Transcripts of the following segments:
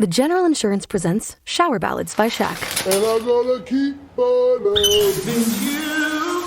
The General Insurance presents Shower Ballads by Shaq. And I'm gonna keep on loving you,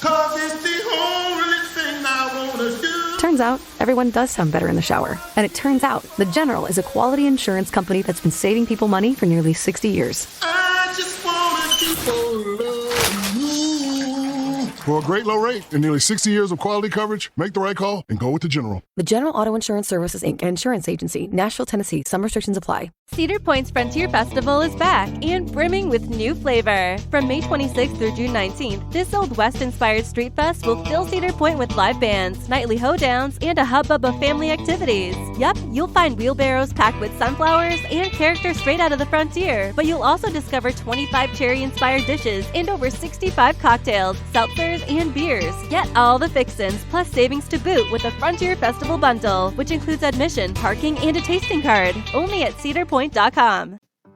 'cause it's the only thing I wanna do. Turns out, everyone does sound better in the shower. And it turns out, The General is a quality insurance company that's been saving people money for nearly 60 years. I just wanna keep on loving you. For a great low rate and nearly 60 years of quality coverage, make the right call and go with the General. The General Auto Insurance Services, Inc., an insurance agency, Nashville, Tennessee. Some restrictions apply. Cedar Point's Frontier Festival is back and brimming with new flavor. From May 26th through June 19th, this Old West-inspired street fest will fill Cedar Point with live bands, nightly hoedowns, and a hubbub of family activities. Yep, you'll find wheelbarrows packed with sunflowers and characters straight out of the frontier, but you'll also discover 25 cherry-inspired dishes and over 65 cocktails, seltzers, and beers. Get all the fixins, plus savings to boot with a Frontier Festival bundle, which includes admission, parking, and a tasting card. Only at cedarpoint.com.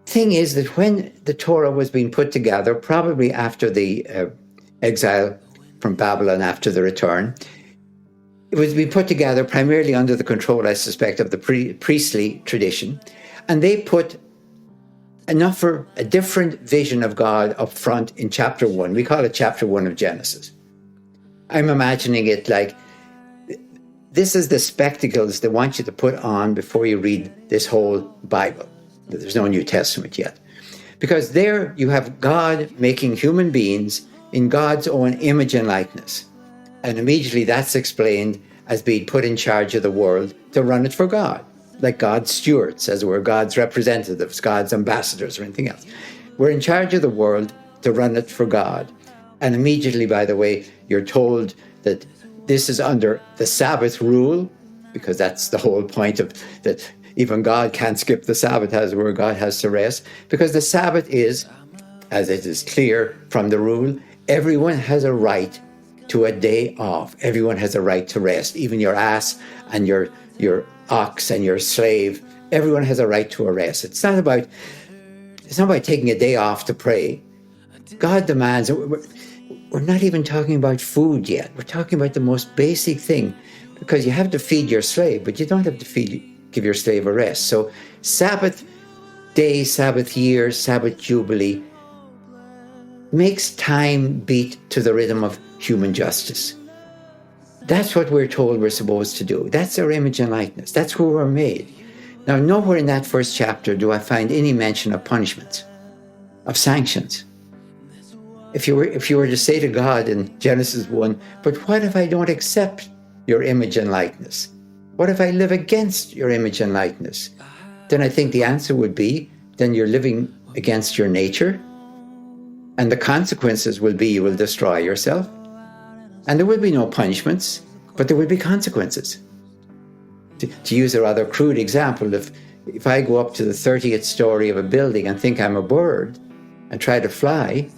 Thing is that when the Torah was being put together, probably after the exile from Babylon, after the return, it was being put together primarily under the control, I suspect, of the priestly tradition. And they put enough for a different vision of God up front in chapter 1. We call it chapter 1 of Genesis. I'm imagining it like, this is the spectacles they want you to put on before you read this whole Bible. There's no New Testament yet. Because there you have God making human beings in God's own image and likeness. And immediately that's explained as being put in charge of the world to run it for God. Like God's stewards, as it were, God's representatives, God's ambassadors, or anything else. We're in charge of the world to run it for God. And immediately, by the way, you're told that this is under the Sabbath rule, because that's the whole point of that. Even God can't skip the Sabbath, as it were. God has to rest. Because the Sabbath is, as it is clear from the rule, everyone has a right to a day off. Everyone has a right to rest. Even your ass and your ox and your slave. Everyone has a right to a rest. It's not about taking a day off to pray. God demands. We're not even talking about food yet. We're talking about the most basic thing, because you have to feed your slave, but you don't have to give your slave a rest. So Sabbath day, Sabbath year, Sabbath jubilee makes time beat to the rhythm of human justice. That's what we're told we're supposed to do. That's our image and likeness. That's where we're made. Now, nowhere in that first chapter do I find any mention of punishments, of sanctions. If you were to say to God in Genesis 1, but what if I don't accept your image and likeness? What if I live against your image and likeness? Then I think the answer would be, then you're living against your nature, and the consequences will be you will destroy yourself. And there will be no punishments, but there will be consequences. To use a rather crude example, if I go up to the 30th story of a building and think I'm a bird and try to fly,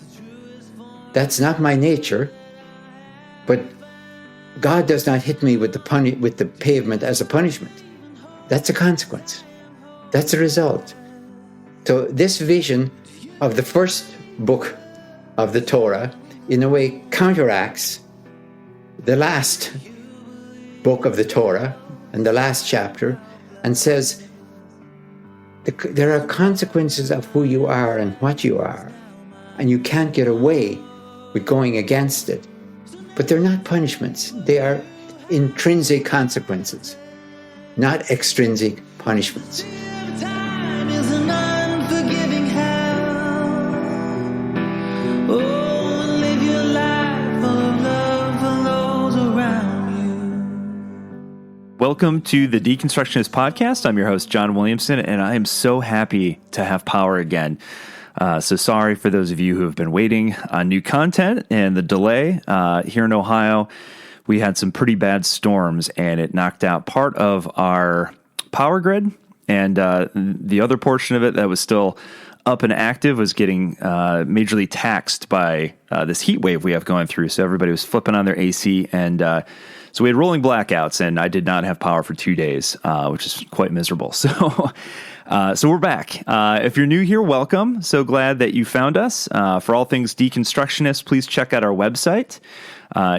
that's not my nature, but God does not hit me with the pavement as a punishment. That's a consequence. That's a result. So this vision of the first book of the Torah, in a way, counteracts the last book of the Torah and the last chapter, and says there are consequences of who you are and what you are, and you can't get away with going against it. But they're not punishments. They are intrinsic consequences, not extrinsic punishments. Time is an unforgiving hell. Oh, live your life full of love for those around you. Welcome to the Deconstructionist podcast. I'm your host, John Williamson, and I am so happy to have power again. So sorry for those of you who have been waiting on new content and the delay. Here in Ohio, we had some pretty bad storms, and it knocked out part of our power grid. And the other portion of it that was still up and active was getting majorly taxed by this heat wave we have going through. So everybody was flipping on their AC, and so we had rolling blackouts, and I did not have power for 2 days, which is quite miserable. So we're back. If you're new here, welcome. So glad that you found us. For all things Deconstructionist, please check out our website.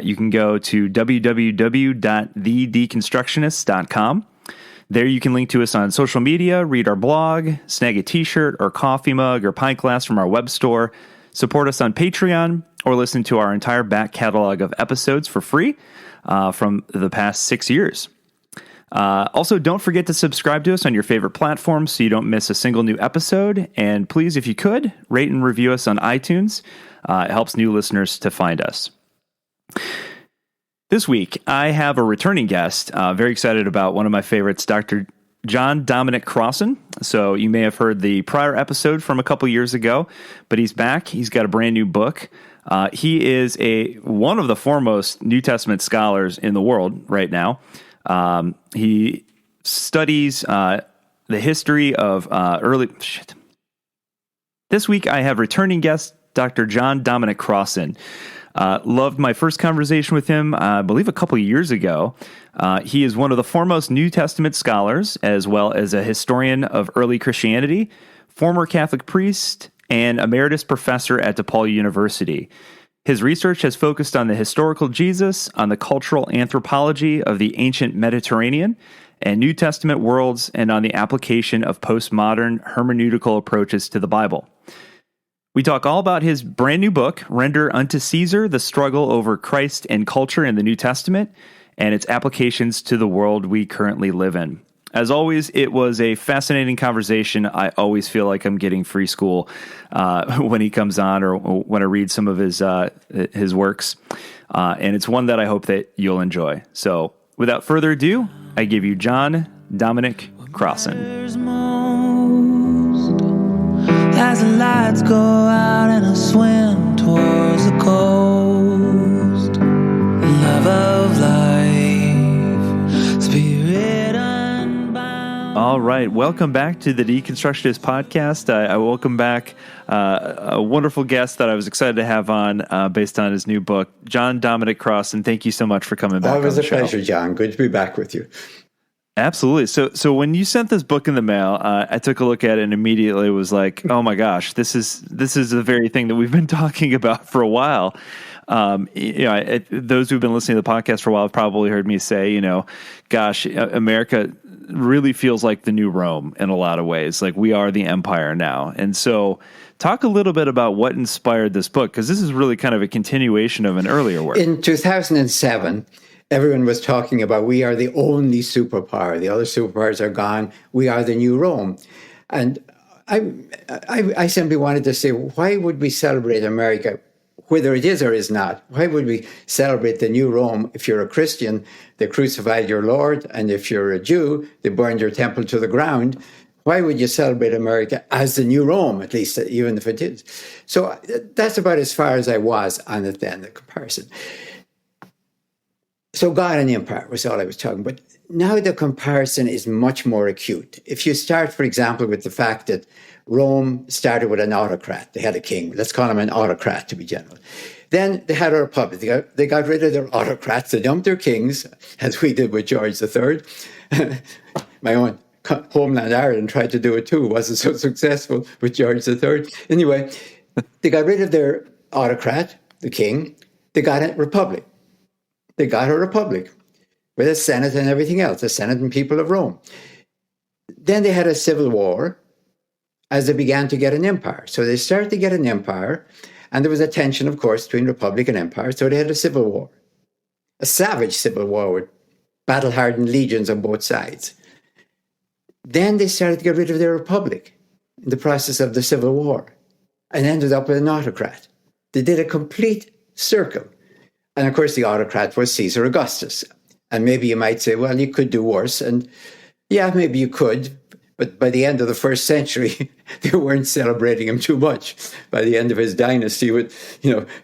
You can go to www.thedeconstructionists.com. There you can link to us on social media, read our blog, snag a t-shirt or coffee mug or pint glass from our web store, support us on Patreon, or listen to our entire back catalog of episodes for free from the past 6 years. Also, don't forget to subscribe to us on your favorite platform so you don't miss a single new episode. And please, if you could, rate and review us on iTunes. It helps new listeners to find us. This week, I have a returning guest. Very excited about one of my favorites, Dr. John Dominic Crossan. So you may have heard the prior episode from a couple years ago, but he's back. He's got a brand new book. He is one of the foremost New Testament scholars in the world right now. He studies the history of This week, I have returning guest Dr. John Dominic Crossan. Loved my first conversation with him, I believe a couple years ago. He is one of the foremost New Testament scholars, as well as a historian of early Christianity, former Catholic priest, and emeritus professor at DePaul University. His research has focused on the historical Jesus, on the cultural anthropology of the ancient Mediterranean and New Testament worlds, and on the application of postmodern hermeneutical approaches to the Bible. We talk all about his brand new book, Render Unto Caesar, The Struggle Over Christ and Culture in the New Testament, and its applications to the world we currently live in. As always, it was a fascinating conversation. I always feel like I'm getting free school when he comes on or when I read some of his works. And it's one that I hope that you'll enjoy. So without further ado, I give you John Dominic Crossan. As the lights go out and I swim towards the coast, love of life, spirit unbound. All right, welcome back to the Deconstructionist podcast. I welcome back a wonderful guest that I was excited to have on based on his new book, John Dominic Crossan. Thank you so much for coming back. Always a pleasure, John. Good to be back with you. Absolutely. So when you sent this book in the mail, I took a look at it and immediately was like, oh my gosh, this is the very thing that we've been talking about for a while. Those who've been listening to the podcast for a while have probably heard me say, gosh, America really feels like the new Rome in a lot of ways. Like we are the empire now. And so talk a little bit about what inspired this book, because this is really kind of a continuation of an earlier work. In 2007, everyone was talking about we are the only superpower. The other superpowers are gone. We are the new Rome. And I simply wanted to say, why would we celebrate America, whether it is or is not? Why would we celebrate the new Rome? If you're a Christian, they crucified your Lord. And if you're a Jew, they burned your temple to the ground. Why would you celebrate America as the new Rome, at least, even if it is? So that's about as far as I was on it then, the comparison. So God and empire was all I was talking about. Now the comparison is much more acute. If you start, for example, with the fact that Rome started with an autocrat. They had a king. Let's call him an autocrat to be general. Then they had a republic. They got rid of their autocrats. They dumped their kings, as we did with George III. My own homeland, Ireland, tried to do it too. It wasn't so successful with George III. Anyway, they got rid of their autocrat, the king. They got a republic. They got a republic with a Senate and everything else, the Senate and people of Rome. Then they had a civil war as they began to get an empire. So they started to get an empire, and there was a tension, of course, between republic and empire. So they had a civil war, a savage civil war with battle-hardened legions on both sides. Then they started to get rid of their republic in the process of the civil war and ended up with an autocrat. They did a complete circle. And of course, the autocrat was Caesar Augustus. And maybe you might say, well, you could do worse. And yeah, maybe you could. But by the end of the first century, they weren't celebrating him too much. By the end of his dynasty, with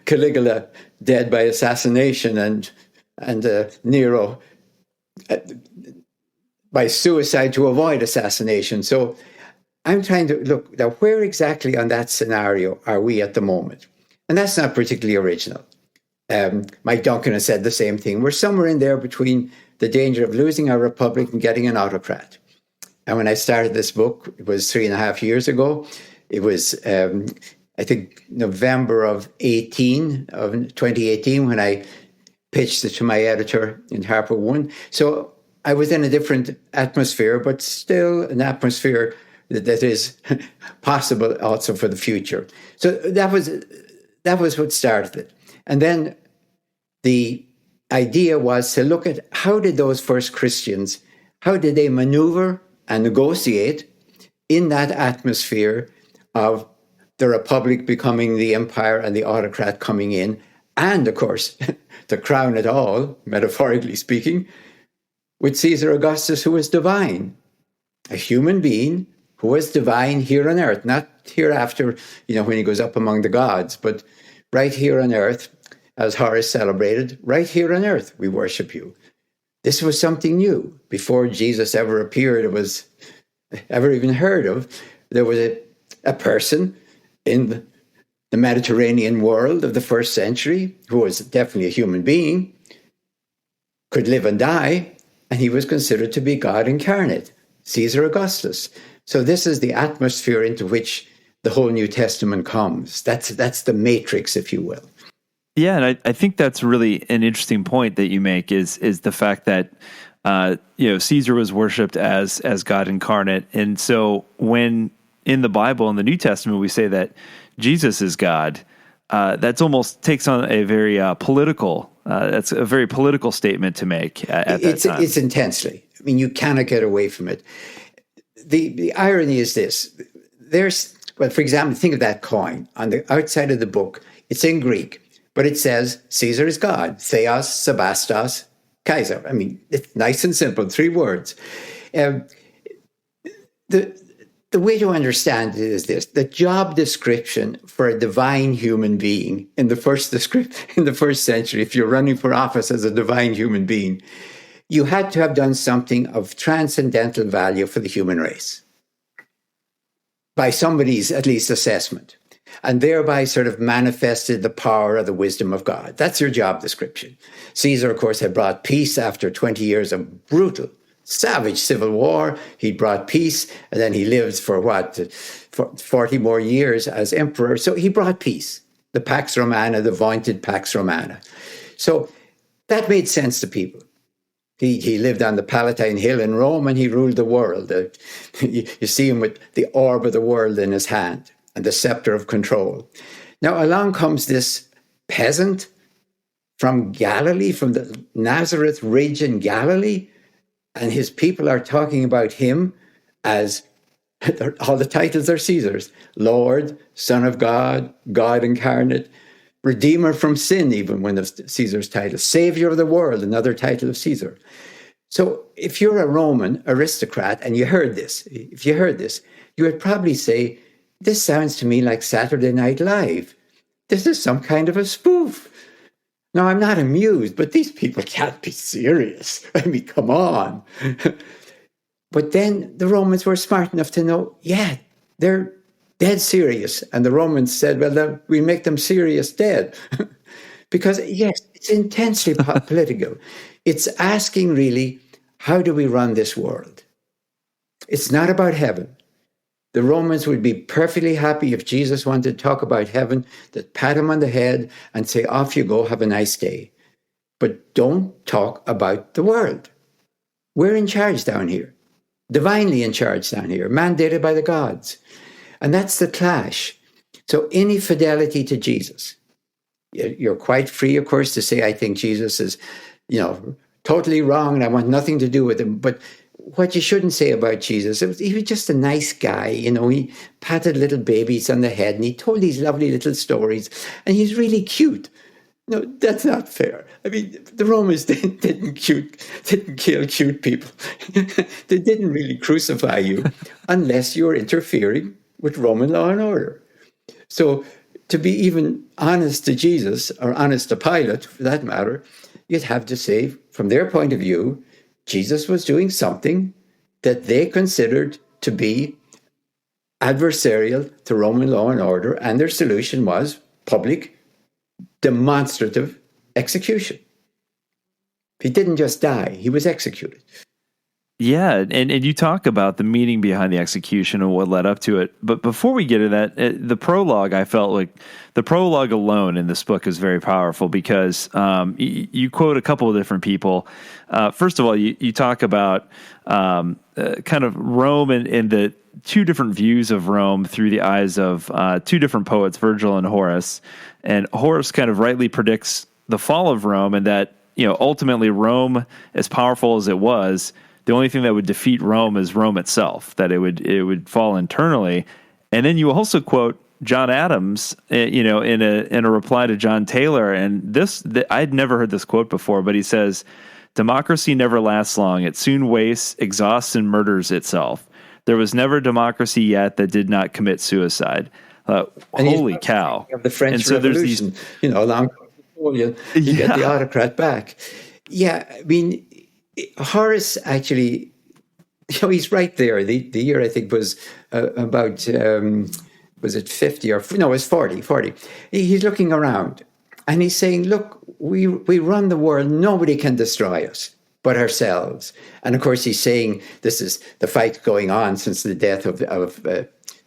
Caligula dead by assassination and Nero by suicide to avoid assassination. So I'm trying to look now, where exactly on that scenario are we at the moment? And that's not particularly original. Mike Duncan has said the same thing. We're somewhere in there between the danger of losing our republic and getting an autocrat. And when I started this book, it was 3.5 years ago. It was, I think, November of 2018, when I pitched it to my editor in Harper One. So I was in a different atmosphere, but still an atmosphere that is possible also for the future. So that was what started it. And then the idea was to look at how did those first Christians, how did they maneuver and negotiate in that atmosphere of the Republic becoming the empire and the autocrat coming in, and of course, to crown it all, metaphorically speaking, with Caesar Augustus, who was divine, a human being who was divine here on earth, not hereafter, when he goes up among the gods, but right here on earth, as Horace celebrated, right here on earth, we worship you. This was something new. Before Jesus ever appeared, it was ever even heard of. There was a person in the Mediterranean world of the first century who was definitely a human being, could live and die, and he was considered to be God incarnate, Caesar Augustus. So this is the atmosphere into which the whole New Testament comes. That's the matrix, if you will. Yeah, and I think that's really an interesting point that you make is the fact that Caesar was worshipped as God incarnate, and so when in the Bible, in the New Testament, we say that Jesus is God, that's almost takes on a very political. That's a very political statement to make at that time. It's intensely. I mean, you cannot get away from it. The irony is this: for example, think of that coin on the outside of the book. It's in Greek, but it says Caesar is God. Theos, Sebastos, Kaiser. I mean, it's nice and simple, 3 words. The way to understand it is this: the job description for a divine human being in the first century, if you're running for office as a divine human being, you had to have done something of transcendental value for the human race, by somebody's at least assessment, and thereby sort of manifested the power or the wisdom of God. That's your job description. Caesar, of course, had brought peace after 20 years of brutal, savage civil war. He brought peace, and then he lived for 40 more years as emperor. So he brought peace, the Pax Romana, the vaunted Pax Romana. So that made sense to people. He lived on the Palatine Hill in Rome, and he ruled the world. You see him with the orb of the world in his hand and the scepter of control. Now along comes this peasant from Galilee, from the Nazareth ridge in Galilee, and his people are talking about him as, all the titles are Caesar's: Lord, Son of God, God incarnate, Redeemer from sin, even one of Caesar's titles, Savior of the world, another title of Caesar. So if you're a Roman aristocrat and you heard this, you would probably say, this sounds to me like Saturday Night Live. This is some kind of a spoof. Now, I'm not amused, but these people can't be serious. I mean, come on. But then the Romans were smart enough to know, yeah, they're dead serious. And the Romans said, well, we make them serious dead. Because, yes, it's intensely political. It's asking, really, how do we run this world? It's not about heaven. The Romans would be perfectly happy if Jesus wanted to talk about heaven, that pat him on the head and say, off you go, have a nice day. But don't talk about the world. We're in charge down here, divinely in charge down here, mandated by the gods. And that's the clash. So any fidelity to Jesus, you're quite free, of course, to say, I think Jesus is, totally wrong and I want nothing to do with him. But what you shouldn't say about Jesus, he was just a nice guy, he patted little babies on the head and he told these lovely little stories and he's really cute. No, that's not fair. I mean, the Romans didn't kill cute people. They didn't really crucify you unless you were interfering with Roman law and order. So to be even honest to Jesus, or honest to Pilate, for that matter, you'd have to say, from their point of view, Jesus was doing something that they considered to be adversarial to Roman law and order, and their solution was public, demonstrative execution. He didn't just die, he was executed. Yeah, and you talk about the meaning behind the execution and what led up to it. But before we get to that, the prologue, I felt like the prologue alone in this book is very powerful because you quote a couple of different people. First of all, you talk about kind of Rome and the two different views of Rome through the eyes of two different poets, Virgil and Horace. And Horace kind of rightly predicts the fall of Rome, and that ultimately Rome, as powerful as it was, the only thing that would defeat Rome is Rome itself, that it would fall internally. And then you also quote John Adams, in a reply to John Taylor. And I'd never heard this quote before, but he says, "Democracy never lasts long. It soon wastes, exhausts, and murders itself. There was never democracy yet that did not commit suicide." Holy cow. Of the French Revolution, along with Napoleon, you get the autocrat back. Yeah, I mean, Horace actually, he's right there. The year I think was about, was it 50 or, no, it was 40. He's looking around and he's saying, look, we run the world. Nobody can destroy us but ourselves. And of course, he's saying this is the fight going on since the death of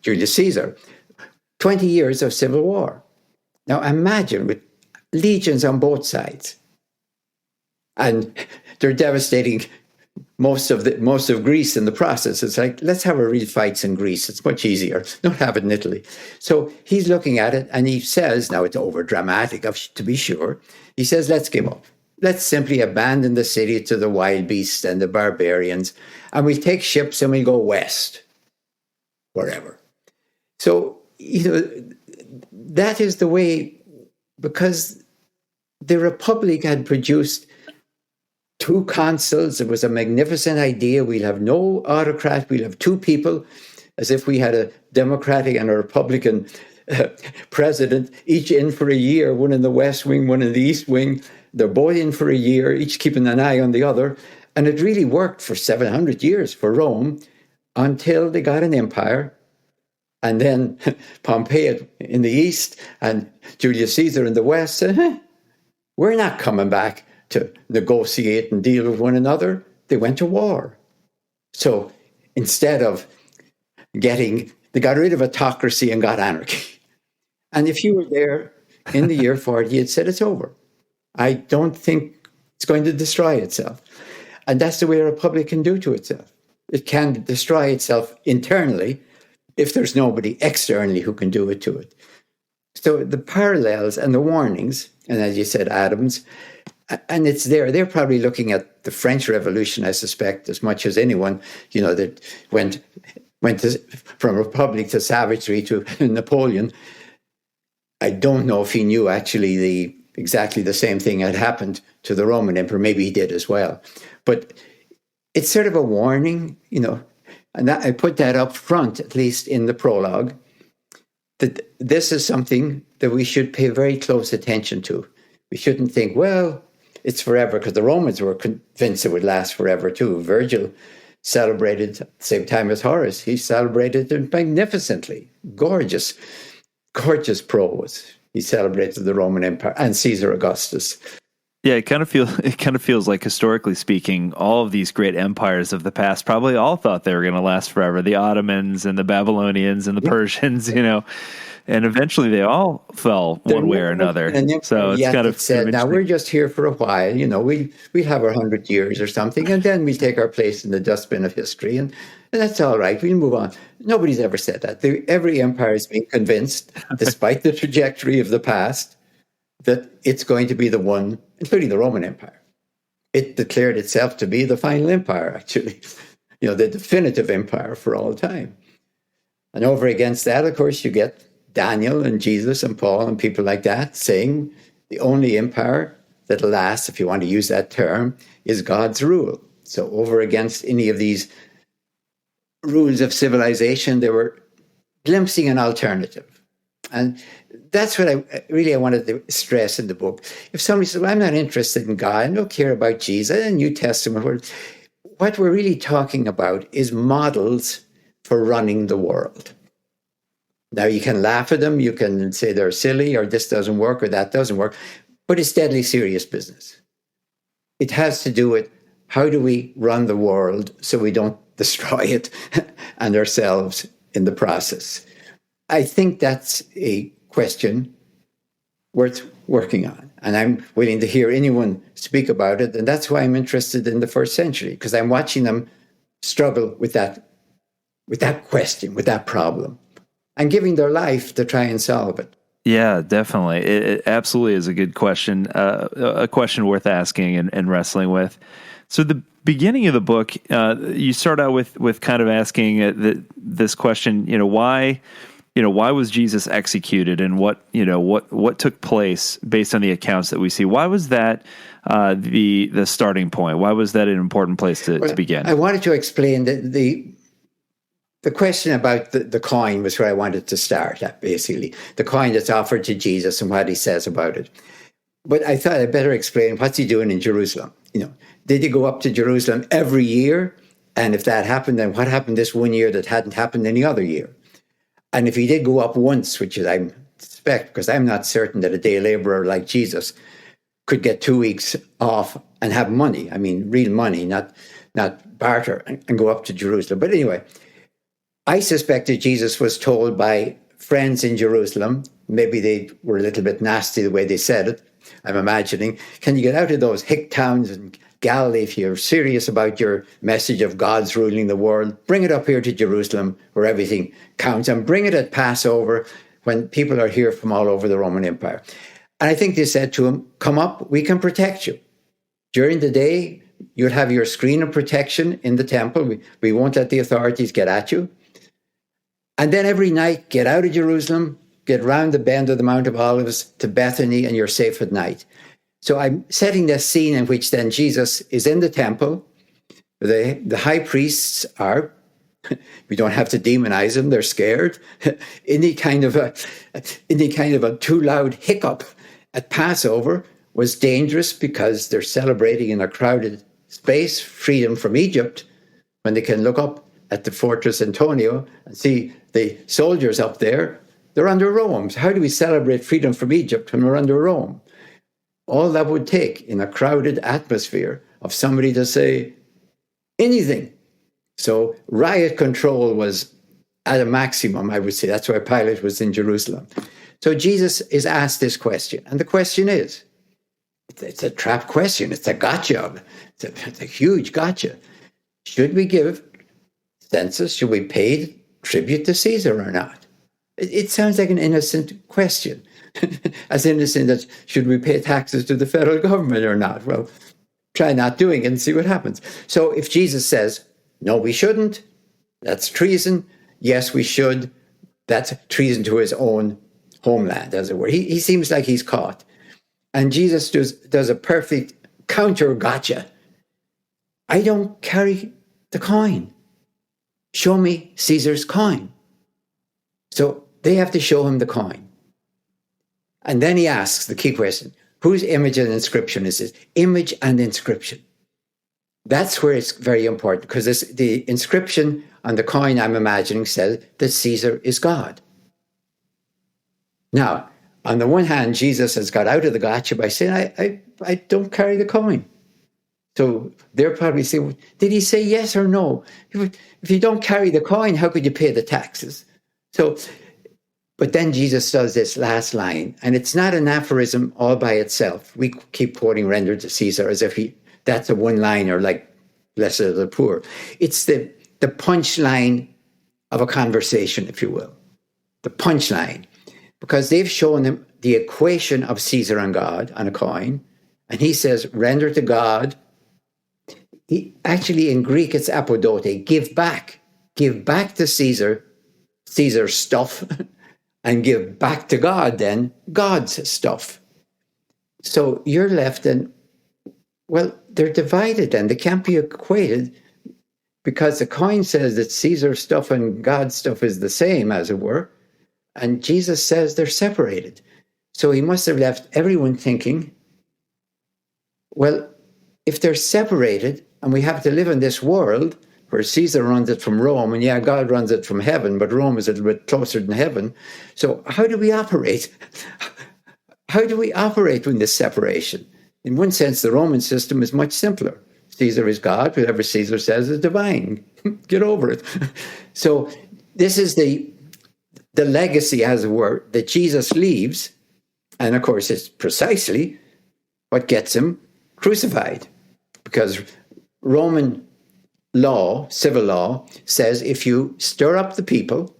Julius Caesar. 20 years of civil war. Now imagine with legions on both sides. And they're devastating most of Greece in the process. It's like, let's have a real fights in Greece. It's much easier. Don't have it in Italy. So he's looking at it and he says, now it's over dramatic to be sure. He says, let's give up. Let's simply abandon the city to the wild beasts and the barbarians. And we'll take ships and we'll go west, wherever. So, that is the way, because the Republic had produced 2 consuls. It was a magnificent idea. We'll have no autocrat. We'll have 2 people, as if we had a Democratic and a Republican president, each in for a year, one in the West Wing, one in the East Wing. They're both in for a year, each keeping an eye on the other. And it really worked for 700 years for Rome until they got an empire. And then Pompey in the East and Julius Caesar in the West said, we're not coming back to negotiate and deal with one another. They went to war. So instead of they got rid of autocracy and got anarchy. And if you were there in the year 40, you'd said it's over. I don't think it's going to destroy itself. And that's the way a republic can do to itself. It can destroy itself internally if there's nobody externally who can do it to it. So the parallels and the warnings, and as you said, Adams, and it's there. They're probably looking at the French Revolution, I suspect, as much as anyone, that went from republic to savagery to Napoleon. I don't know if he knew actually exactly the same thing had happened to the Roman emperor. Maybe he did as well. But it's sort of a warning, and I put that up front, at least in the prologue, that this is something that we should pay very close attention to. We shouldn't think, well, it's forever, because the Romans were convinced it would last forever too. Virgil celebrated at the same time as Horace. He celebrated it magnificently. Gorgeous prose. He celebrated the Roman Empire and Caesar Augustus. Yeah, it kind of feels like, historically speaking, all of these great empires of the past probably all thought they were going to last forever. The Ottomans and the Babylonians and the Persians, and eventually they all fell one way or another. So it's kind of said, now we're just here for a while. We'll have our 100 years or something, and then we'll take our place in the dustbin of history, and that's all right. We'll move on. Nobody's ever said that. Every empire has been convinced, despite the trajectory of the past, that it's going to be the one, including the Roman Empire. It declared itself to be the final empire, actually, the definitive empire for all time. And over against that, of course, you get Daniel and Jesus and Paul and people like that saying the only empire that lasts, if you want to use that term, is God's rule. So over against any of these rules of civilization, they were glimpsing an alternative. And that's what I wanted to stress in the book. If somebody says, well, I'm not interested in God, I don't care about Jesus and New Testament, what we're really talking about is models for running the world. Now, you can laugh at them, you can say they're silly, or this doesn't work, or that doesn't work, but it's deadly serious business. It has to do with How do we run the world so we don't destroy it and ourselves in the process? I think that's a question worth working on. And I'm willing to hear anyone speak about it. And that's why I'm interested in the first century, because I'm watching them struggle with that question, with that problem, and giving their life to try and solve it. Yeah, definitely. It absolutely is a good question, a question worth asking and wrestling with. So the beginning of the book, you start out with kind of asking this question, why was Jesus executed, and what took place based on the accounts that we see? Why was that the starting point? Why was that an important place to begin? I wanted to explain that the question about the coin was where I wanted to start at, basically. The coin that's offered to Jesus and what he says about it. But I thought I'd better explain what's he doing in Jerusalem. Did he go up to Jerusalem every year? And if that happened, then what happened this one year that hadn't happened any other year? And if he did go up once, which is I suspect, because I'm not certain that a day laborer like Jesus could get 2 weeks off and have money. I mean, real money, not barter, and go up to Jerusalem. But anyway, I suspect that Jesus was told by friends in Jerusalem, maybe they were a little bit nasty the way they said it, I'm imagining, can you get out of those hick towns in Galilee if you're serious about your message of God's ruling the world? Bring it up here to Jerusalem where everything counts, and bring it at Passover when people are here from all over the Roman Empire. And I think they said to him, come up, we can protect you. During the day, you'll have your screen of protection in the temple. We won't let the authorities get at you. And then every night, get out of Jerusalem, get round the bend of the Mount of Olives to Bethany, and you're safe at night. So I'm setting this scene in which then Jesus is in the temple. The high priests are, we don't have to demonize them, they're scared. Any kind of a too loud hiccup at Passover was dangerous because they're celebrating in a crowded space freedom from Egypt, when they can look up at the Fortress Antonio and see the soldiers up there. They're under Rome. So how do we celebrate freedom from Egypt when we're under Rome? All that would take in a crowded atmosphere of somebody to say anything. So riot control was at a maximum, I would say. That's why Pilate was in Jerusalem. So Jesus is asked this question. And the question is, it's a trap question. It's a gotcha. It's a huge gotcha. Should we give census? Should we pay tribute to Caesar or not? It sounds like an innocent question. As innocent as, should we pay taxes to the federal government or not? Well, try not doing it and see what happens. So if Jesus says, no, we shouldn't, that's treason. Yes, we should. That's treason to his own homeland, as it were. He seems like he's caught. And Jesus does a perfect counter gotcha. I don't carry the coin. Show me Caesar's coin. So they have to show him the coin. And then he asks the key question, whose image and inscription is this? Image and inscription. That's where it's very important, because the inscription on the coin, I'm imagining, says that Caesar is God. Now, on the one hand, Jesus has got out of the gotcha by saying, I don't carry the coin. So they're probably saying, well, did he say yes or no? If you don't carry the coin, how could you pay the taxes? But then Jesus does this last line, and it's not an aphorism all by itself. We keep quoting render to Caesar as if that's a one-liner like blessed are the poor. It's the punchline of a conversation, if you will. The punchline. Because they've shown him the equation of Caesar and God on a coin, and he says, render to God. Actually, in Greek, it's apodote, give back. Give back to Caesar, Caesar's stuff, and give back to God, then, God's stuff. So you're left and, well, they're divided and they can't be equated, because the coin says that Caesar's stuff and God's stuff is the same, as it were, and Jesus says they're separated. So he must have left everyone thinking, well, if they're separated and we have to live in this world where Caesar runs it from Rome, and yeah, God runs it from heaven, but Rome is a little bit closer than heaven. So how do we operate? How do we operate in this separation? In one sense, the Roman system is much simpler. Caesar is God. Whatever Caesar says is divine. Get over it. So this is the legacy, as it were, that Jesus leaves. And of course, it's precisely what gets him crucified. Because Roman law, civil law, says if you stir up the people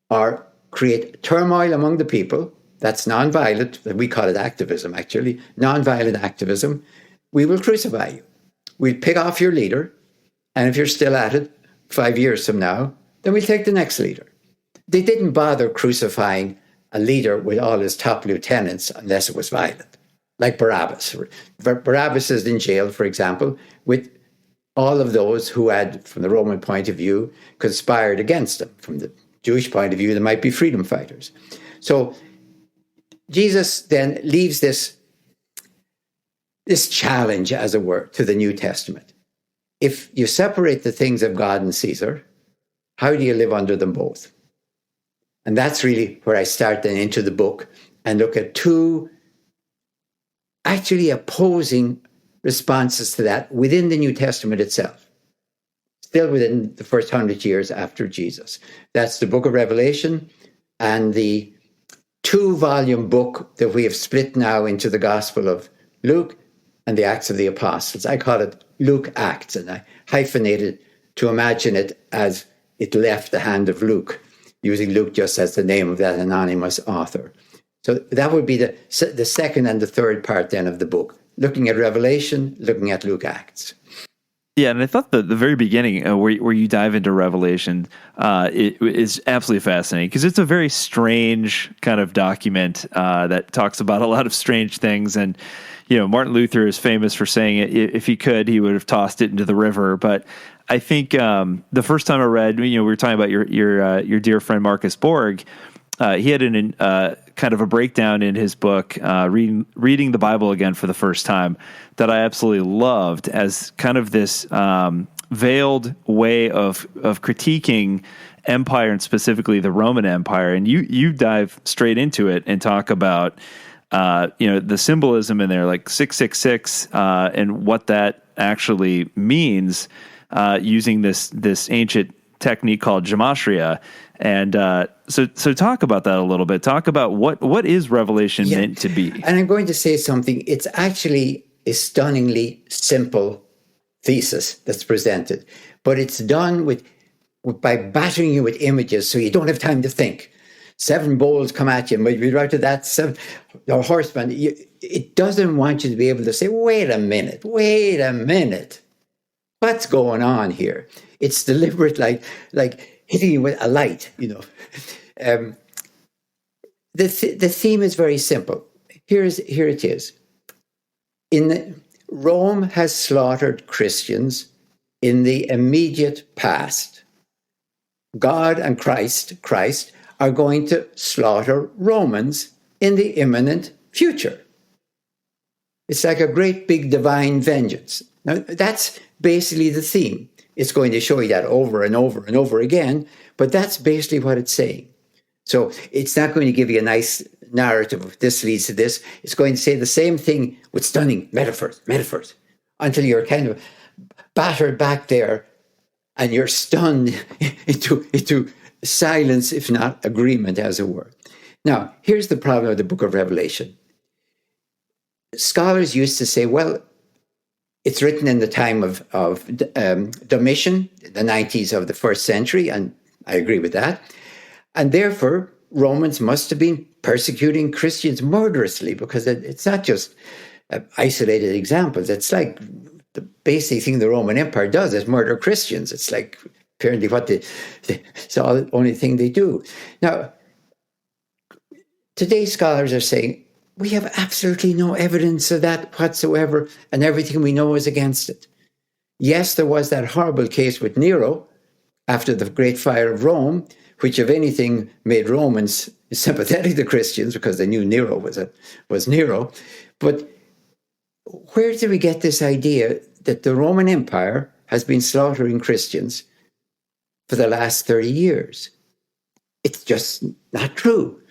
or create turmoil among the people, that's nonviolent, we call it activism actually, nonviolent activism, we will crucify you. We'll pick off your leader, and if you're still at it 5 years from now, then we'll take the next leader. They didn't bother crucifying a leader with all his top lieutenants unless it was violent, like Barabbas. Barabbas is in jail, for example, with all of those who had, from the Roman point of view, conspired against him. From the Jewish point of view, they might be freedom fighters. So Jesus then leaves this challenge, as it were, to the New Testament. If you separate the things of God and Caesar, how do you live under them both? And that's really where I start then into the book and look at two actually opposing responses to that within the New Testament itself, still within the first 100 years after Jesus. That's the book of Revelation and the 2-volume book that we have split now into the Gospel of Luke and the Acts of the Apostles. I call it Luke Acts, and I hyphenated to imagine it as it left the hand of Luke, using Luke just as the name of that anonymous author. So that would be the second and the third part then of the book, looking at Revelation, looking at Luke Acts. Yeah, and I thought the very beginning where you dive into Revelation it is absolutely fascinating because it's a very strange kind of document that talks about a lot of strange things. And, you know, Martin Luther is famous for saying if he could, he would have tossed it into the river. But I think the first time I read, you know, we were talking about your dear friend Marcus Borg. He had an kind of a breakdown in his book, reading the Bible again for the first time, that I absolutely loved as kind of this veiled way of critiquing empire, and specifically the Roman Empire. And you dive straight into it and talk about the symbolism in there, like 666, and what that actually means, using this ancient technique called gematria. And so talk about that a little bit. Talk about what is Revelation meant to be. And I'm going to say something. It's actually a stunningly simple thesis that's presented, but it's done by battering you with images so you don't have time to think. 7 bowls come at you, and when you right to that 7 horsemen, it doesn't want you to be able to say, wait a minute, what's going on here? It's deliberate, like hitting you with a light, you know. The theme is very simple. Here it is. Rome has slaughtered Christians in the immediate past. God and Christ are going to slaughter Romans in the imminent future. It's like a great big divine vengeance. Now, that's basically the theme. It's going to show you that over and over and over again, but that's basically what it's saying. So it's not going to give you a nice narrative of this leads to this. It's going to say the same thing with stunning metaphors, until you're kind of battered back there and you're stunned into silence, if not agreement, as it were. Now, here's the problem of the book of Revelation. Scholars used to say, well, it's written in the time of Domitian, the 90s of the first century, and I agree with that. And therefore, Romans must have been persecuting Christians murderously, because it's not just isolated examples. It's like the basic thing the Roman Empire does is murder Christians. It's like apparently what it's the only thing they do. Now, today scholars are saying, we have absolutely no evidence of that whatsoever, and everything we know is against it. Yes, there was that horrible case with Nero after the Great Fire of Rome, which, if anything, made Romans sympathetic to Christians because they knew Nero was Nero. But where did we get this idea that the Roman Empire has been slaughtering Christians for the last 30 years? It's just not true.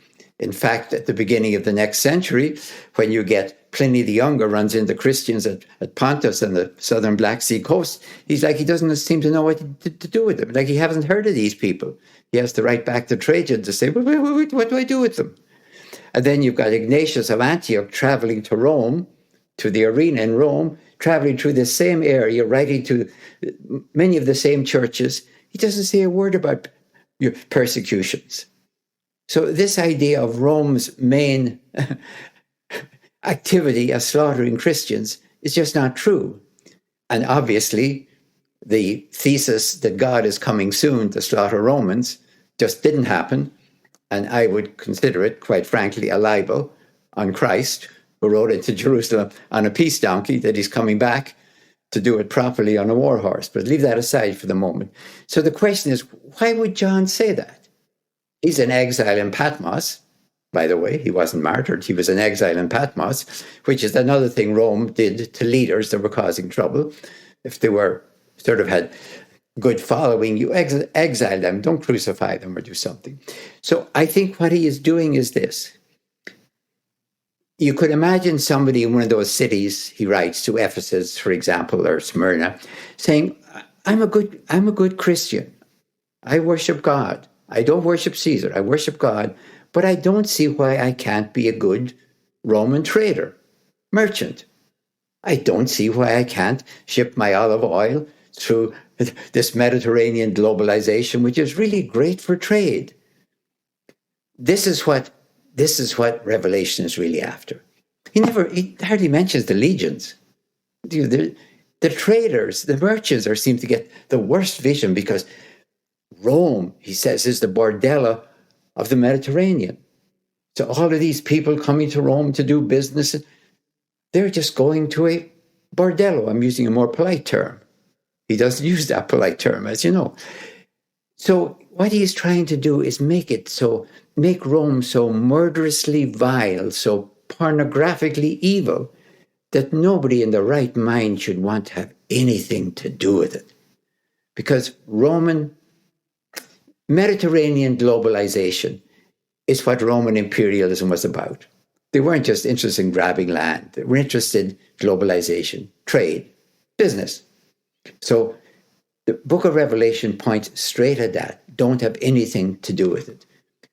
In fact, at the beginning of the next century, when you get Pliny the Younger runs into Christians at Pontus and the southern Black Sea coast. He's like, he doesn't seem to know what to do with them. Like, he hasn't heard of these people. He has to write back to Trajan to say, what do I do with them? And then you've got Ignatius of Antioch traveling to Rome, to the arena in Rome, traveling through the same area, writing to many of the same churches. He doesn't say a word about your persecutions. So this idea of Rome's main activity as slaughtering Christians is just not true. And obviously, the thesis that God is coming soon to slaughter Romans just didn't happen. And I would consider it, quite frankly, a libel on Christ, who rode into Jerusalem on a peace donkey, that he's coming back to do it properly on a war horse. But leave that aside for the moment. So the question is, why would John say that? He's in exile in Patmos. By the way, he wasn't martyred. He was in exile in Patmos, which is another thing Rome did to leaders that were causing trouble. If they were sort of had good following, you exile them, don't crucify them or do something. So I think what he is doing is this. You could imagine somebody in one of those cities, he writes, to Ephesus, for example, or Smyrna, saying, I'm a good Christian. I worship God. I don't worship Caesar. I worship God. But I don't see why I can't be a good Roman trader, merchant. I don't see why I can't ship my olive oil through this Mediterranean globalization, which is really great for trade. This is what Revelation is really after. He hardly mentions the legions. The traders, the merchants seem to get the worst vision, because Rome, he says, is the bordello of the Mediterranean. So all of these people coming to Rome to do business, they're just going to a bordello. I'm using a more polite term. He doesn't use that polite term, as you know. So what he's trying to do is make Rome so murderously vile, so pornographically evil, that nobody in the right mind should want to have anything to do with it. Because Mediterranean globalization is what Roman imperialism was about. They weren't just interested in grabbing land. They were interested in globalization, trade, business. So the book of Revelation points straight at that. Don't have anything to do with it.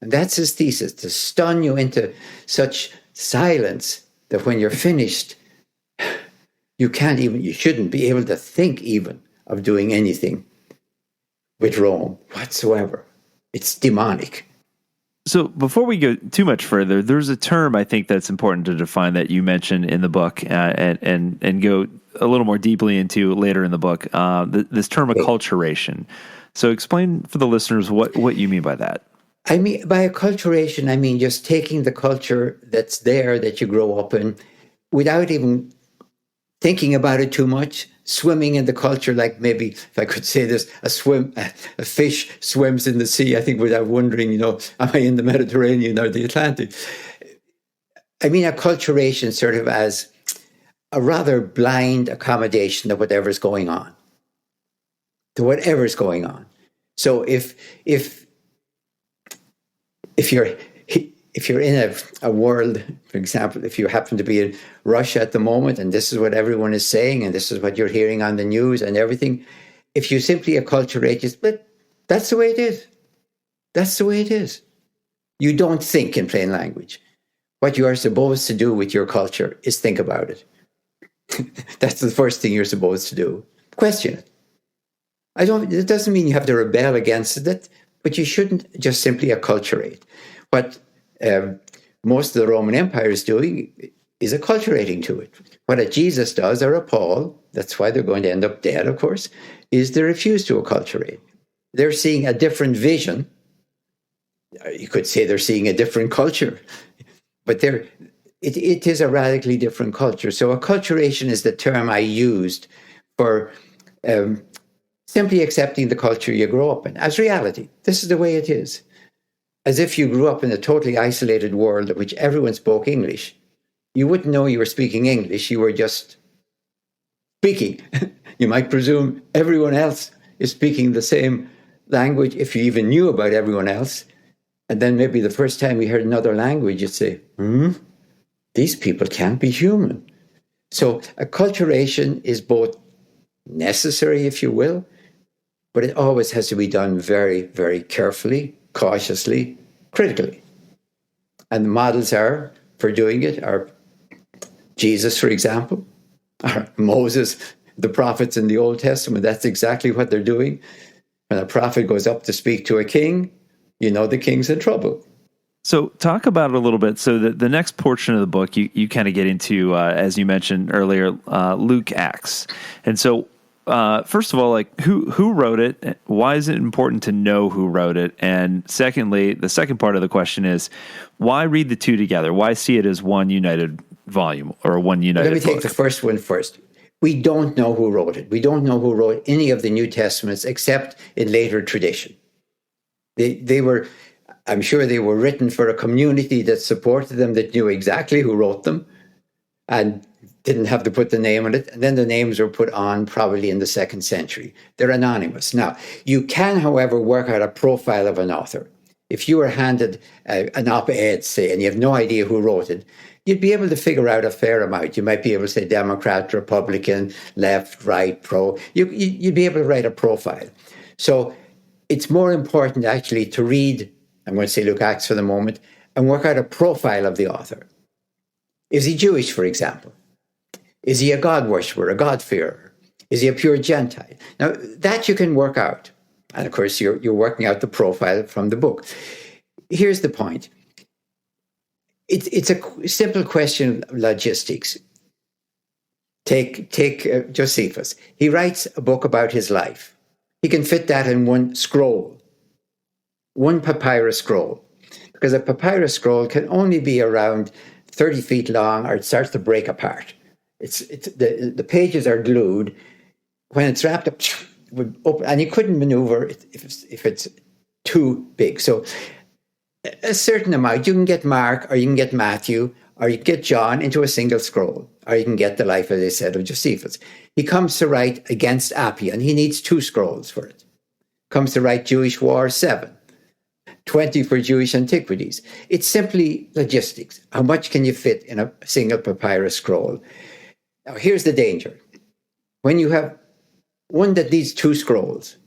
And that's his thesis, to stun you into such silence that when you're finished, you shouldn't be able to think even of doing anything with Rome whatsoever. It's demonic. So before we go too much further, there's a term I think that's important to define that you mentioned in the book and go a little more deeply into later in the book, this term acculturation. So explain for the listeners what you mean by that. I mean, by acculturation, I mean just taking the culture that's there, that you grow up in, without even thinking about it too much, swimming in the culture, like maybe, if I could say this, a fish swims in the sea, I think, without wondering, am I in the Mediterranean or the Atlantic? I mean, acculturation sort of as a rather blind accommodation to whatever's going on. So if you're in a world, for example, if you happen to be in Russia at the moment, and this is what everyone is saying, and this is what you're hearing on the news and everything, if you simply acculturate, but that's the way it is. That's the way it is. You don't think in plain language. What you are supposed to do with your culture is think about it. That's the first thing you're supposed to do. Question it. It doesn't mean you have to rebel against it, but you shouldn't just simply acculturate. What most of the Roman Empire is doing is acculturating to it. What Jesus does, or a Paul, that's why they're going to end up dead, of course, is they refuse to acculturate. They're seeing a different vision. You could say they're seeing a different culture, but it is a radically different culture. So acculturation is the term I used for simply accepting the culture you grow up in as reality. This is the way it is. As if you grew up in a totally isolated world in which everyone spoke English. You wouldn't know you were speaking English. You were just speaking. You might presume everyone else is speaking the same language, if you even knew about everyone else. And then maybe the first time you heard another language, you'd say, these people can't be human. So acculturation is both necessary, if you will, but it always has to be done very, very carefully, cautiously, critically. And the models for doing it are Jesus, for example, or Moses, the prophets in the Old Testament. That's exactly what they're doing. When a prophet goes up to speak to a king, you know the king's in trouble. So talk about it a little bit. So the next portion of the book, you kind of get into, as you mentioned earlier, Luke, Acts. And so first of all, like who wrote it? Why is it important to know who wrote it? And secondly, the second part of the question is, why read the two together? Why see it as one united volume or one united book? Let me take the first one first. We don't know who wrote it. We don't know who wrote any of the New Testaments except in later tradition. They were, I'm sure they were written for a community that supported them, that knew exactly who wrote them and didn't have to put the name on it. And then the names were put on probably in the 2nd century. They're anonymous. Now, you can, however, work out a profile of an author. If you were handed an op-ed, say, and you have no idea who wrote it, you'd be able to figure out a fair amount. You might be able to say Democrat, Republican, left, right, pro. You'd be able to write a profile. So it's more important actually to read, I'm going to say Luke, Acts for the moment, and work out a profile of the author. Is he Jewish, for example? Is he a God worshipper, a God-fearer? Is he a pure Gentile? Now, that you can work out. And of course, you're working out the profile from the book. Here's the point. It's a simple question of logistics. Take Josephus. He writes a book about his life. He can fit that in one scroll, one papyrus scroll, because a papyrus scroll can only be around 30 feet long, or it starts to break apart. The pages are glued. When it's wrapped up, and you couldn't maneuver if it's too big. So a certain amount, you can get Mark, or you can get Matthew, or you can get John into a single scroll, or you can get the life, as I said, of Josephus. He comes to write against Appian. He needs 2 scrolls for it. Comes to write Jewish War, 7. 20 for Jewish antiquities. It's simply logistics. How much can you fit in a single papyrus scroll? Now, here's the danger. When you have one that needs 2 scrolls,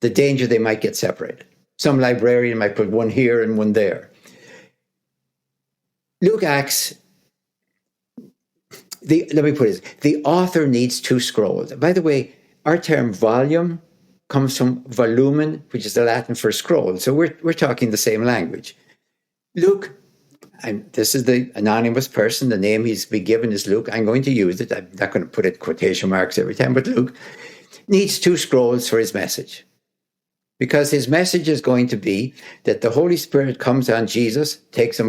the danger they might get separated. Some librarian might put one here and one there. Luke, Acts, let me put it, the author needs 2 scrolls. By the way, our term volume comes from volumen, which is the Latin for scroll. So we're talking the same language. Luke, this is the anonymous person, the name he's been given is Luke. I'm going to use it. I'm not going to put it quotation marks every time, but Luke needs 2 scrolls for his message. Because his message is going to be that the Holy Spirit comes on Jesus, takes him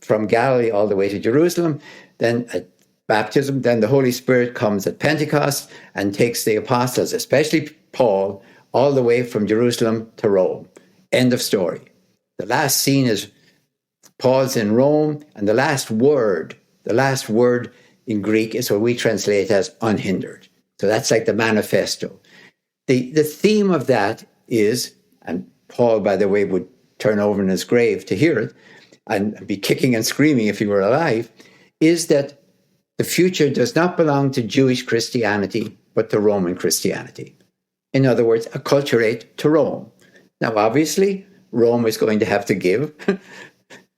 from Galilee all the way to Jerusalem, then at baptism, then the Holy Spirit comes at Pentecost and takes the apostles, especially Paul, all the way from Jerusalem to Rome. End of story. The last scene is Paul's in Rome, and the last word in Greek is what we translate as unhindered. So that's like the manifesto. The theme of that is, and Paul, by the way, would turn over in his grave to hear it and be kicking and screaming if he were alive, is that the future does not belong to Jewish Christianity, but to Roman Christianity. In other words, acculturate to Rome. Now, obviously, Rome is going to have to give.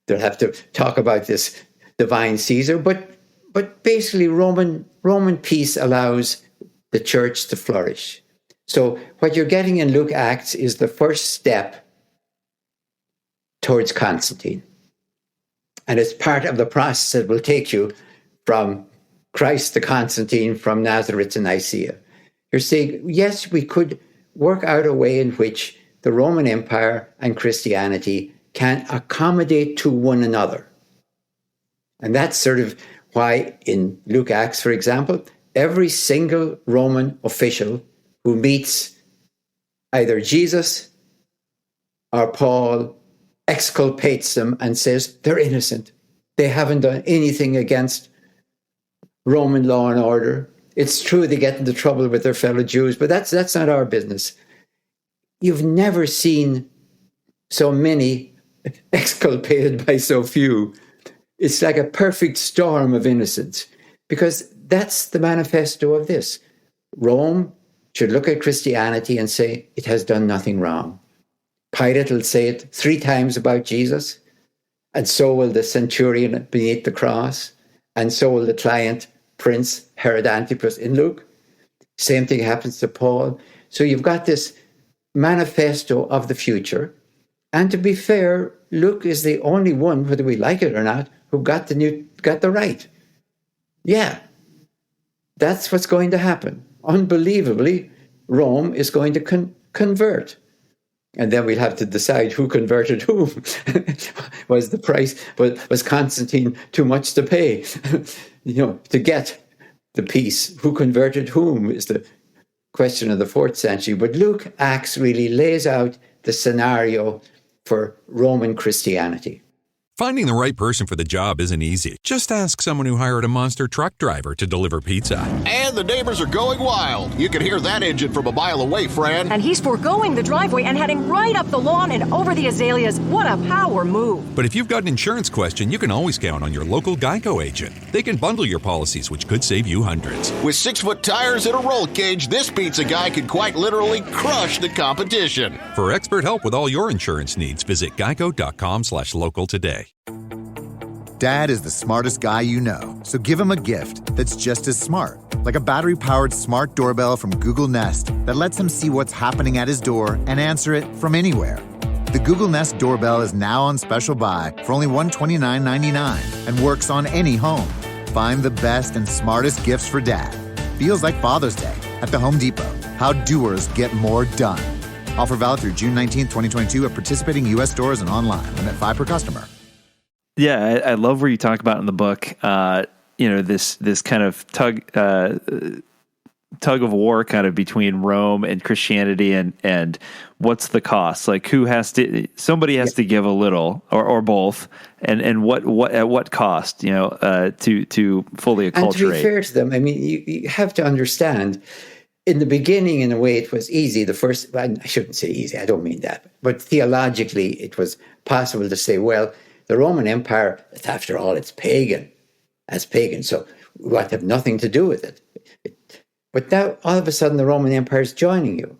They'll have to talk about this divine Caesar, but basically Roman peace allows the church to flourish. So what you're getting in Luke, Acts is the first step towards Constantine. And it's part of the process that will take you from Christ to Constantine, from Nazareth to Nicaea. You're saying, yes, we could work out a way in which the Roman Empire and Christianity can accommodate to one another. And that's sort of why in Luke, Acts, for example, every single Roman official who meets either Jesus or Paul exculpates them and says they're innocent. They haven't done anything against Roman law and order. It's true they get into trouble with their fellow Jews, but that's not our business. You've never seen so many exculpated by so few. It's like a perfect storm of innocence, because that's the manifesto of this. Rome should look at Christianity and say it has done nothing wrong. Pilate will say it 3 times about Jesus, and so will the centurion beneath the cross, and so will the client, Prince Herod Antipas in Luke. Same thing happens to Paul. So you've got this manifesto of the future. And to be fair, Luke is the only one, whether we like it or not, who got the right. Yeah, that's what's going to happen. Unbelievably, Rome is going to convert. And then we'll have to decide who converted whom. Was the price, was Constantine too much to pay, to get the peace? Who converted whom is the question of the 4th century. But Luke Acts really lays out the scenario for Roman Christianity. Finding the right person for the job isn't easy. Just ask someone who hired a monster truck driver to deliver pizza. And the neighbors are going wild. You can hear that engine from a mile away, Fran. And he's foregoing the driveway and heading right up the lawn and over the azaleas. What a power move. But if you've got an insurance question, you can always count on your local Geico agent. They can bundle your policies, which could save you hundreds. With 6-foot tires and a roll cage, this pizza guy could quite literally crush the competition. For expert help with all your insurance needs, visit geico.com/local today. Dad is the smartest guy you know, so give him a gift that's just as smart, like a battery-powered smart doorbell from Google Nest that lets him see what's happening at his door and answer it from anywhere. The Google Nest doorbell is now on special buy for only $129.99 and works on any home. Find the best and smartest gifts for Dad. Feels like Father's Day at the Home Depot. How doers get more done. Offer valid through June 19, 2022 at participating U.S. stores and online. Limit 5 per customer. Yeah, I love where you talk about in the book, this kind of tug of war kind of between Rome and Christianity and what's the cost? Like somebody has to give a little or both, and what at what cost, to fully acculturate. And to be fair to them, I mean, you have to understand, in the beginning, in a way, it was easy. I shouldn't say easy, I don't mean that, but theologically, it was possible to say, well, the Roman Empire, after all, it's pagan, so we want to have nothing to do with it. But now, all of a sudden, the Roman Empire is joining you.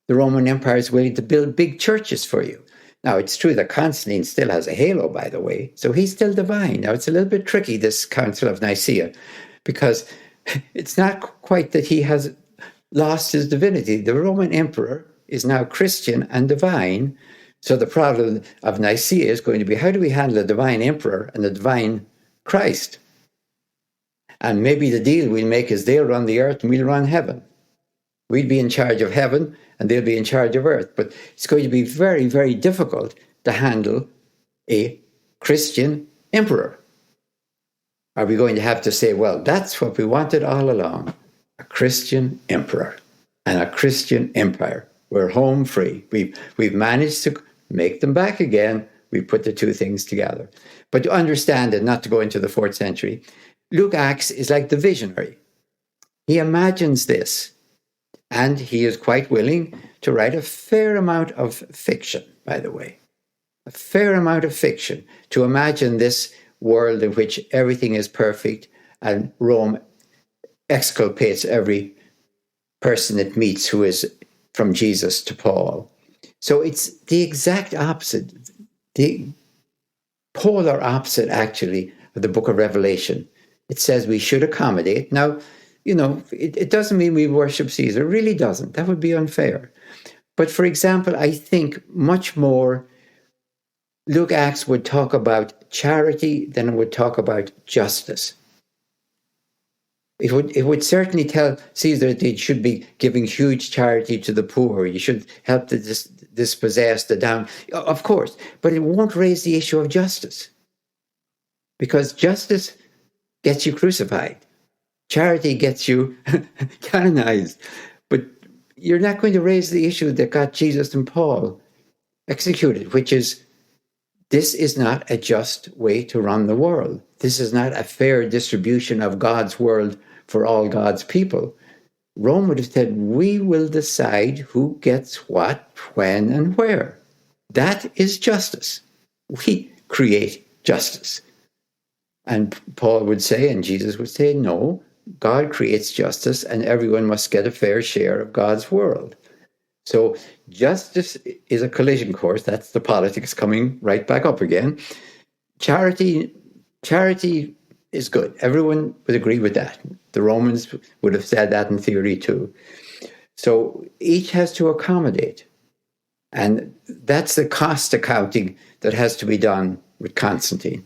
The Roman Empire is willing to build big churches for you. Now, it's true that Constantine still has a halo, by the way, so he's still divine. Now, it's a little bit tricky, this Council of Nicaea, because it's not quite that he has lost his divinity. The Roman emperor is now Christian and divine. So the problem of Nicaea is going to be, how do we handle the divine emperor and the divine Christ? And maybe the deal we'll make is they'll run the earth and we'll run heaven. We'll be in charge of heaven and they'll be in charge of earth. But it's going to be very, very difficult to handle a Christian emperor. Are we going to have to say, well, that's what we wanted all along, a Christian emperor and a Christian empire. We're home free. We've managed to make them back again. We put the two things together. But to understand it, not to go into the 4th century, Luke Acts is like the visionary. He imagines this, and he is quite willing to write a fair amount of fiction, by the way. A fair amount of fiction to imagine this world in which everything is perfect and Rome exculpates every person it meets who is from Jesus to Paul. So it's the exact opposite, the polar opposite, actually, of the book of Revelation. It says we should accommodate. Now, it doesn't mean we worship Caesar. It really doesn't. That would be unfair. But for example, I think much more Luke Acts would talk about charity than it would talk about justice. It would certainly tell Caesar that he should be giving huge charity to the poor. You should help the dispossessed, the down. Of course, but it won't raise the issue of justice. Because justice gets you crucified. Charity gets you canonized. But you're not going to raise the issue that got Jesus and Paul executed, which is, this is not a just way to run the world. This is not a fair distribution of God's world for all God's people. Rome would have said, we will decide who gets what, when, and where. That is justice. We create justice. And Paul would say, and Jesus would say, no, God creates justice and everyone must get a fair share of God's world. So justice is a collision course. That's the politics coming right back up again. Charity is good. Everyone would agree with that. The Romans would have said that in theory too. So each has to accommodate. And that's the cost accounting that has to be done with Constantine.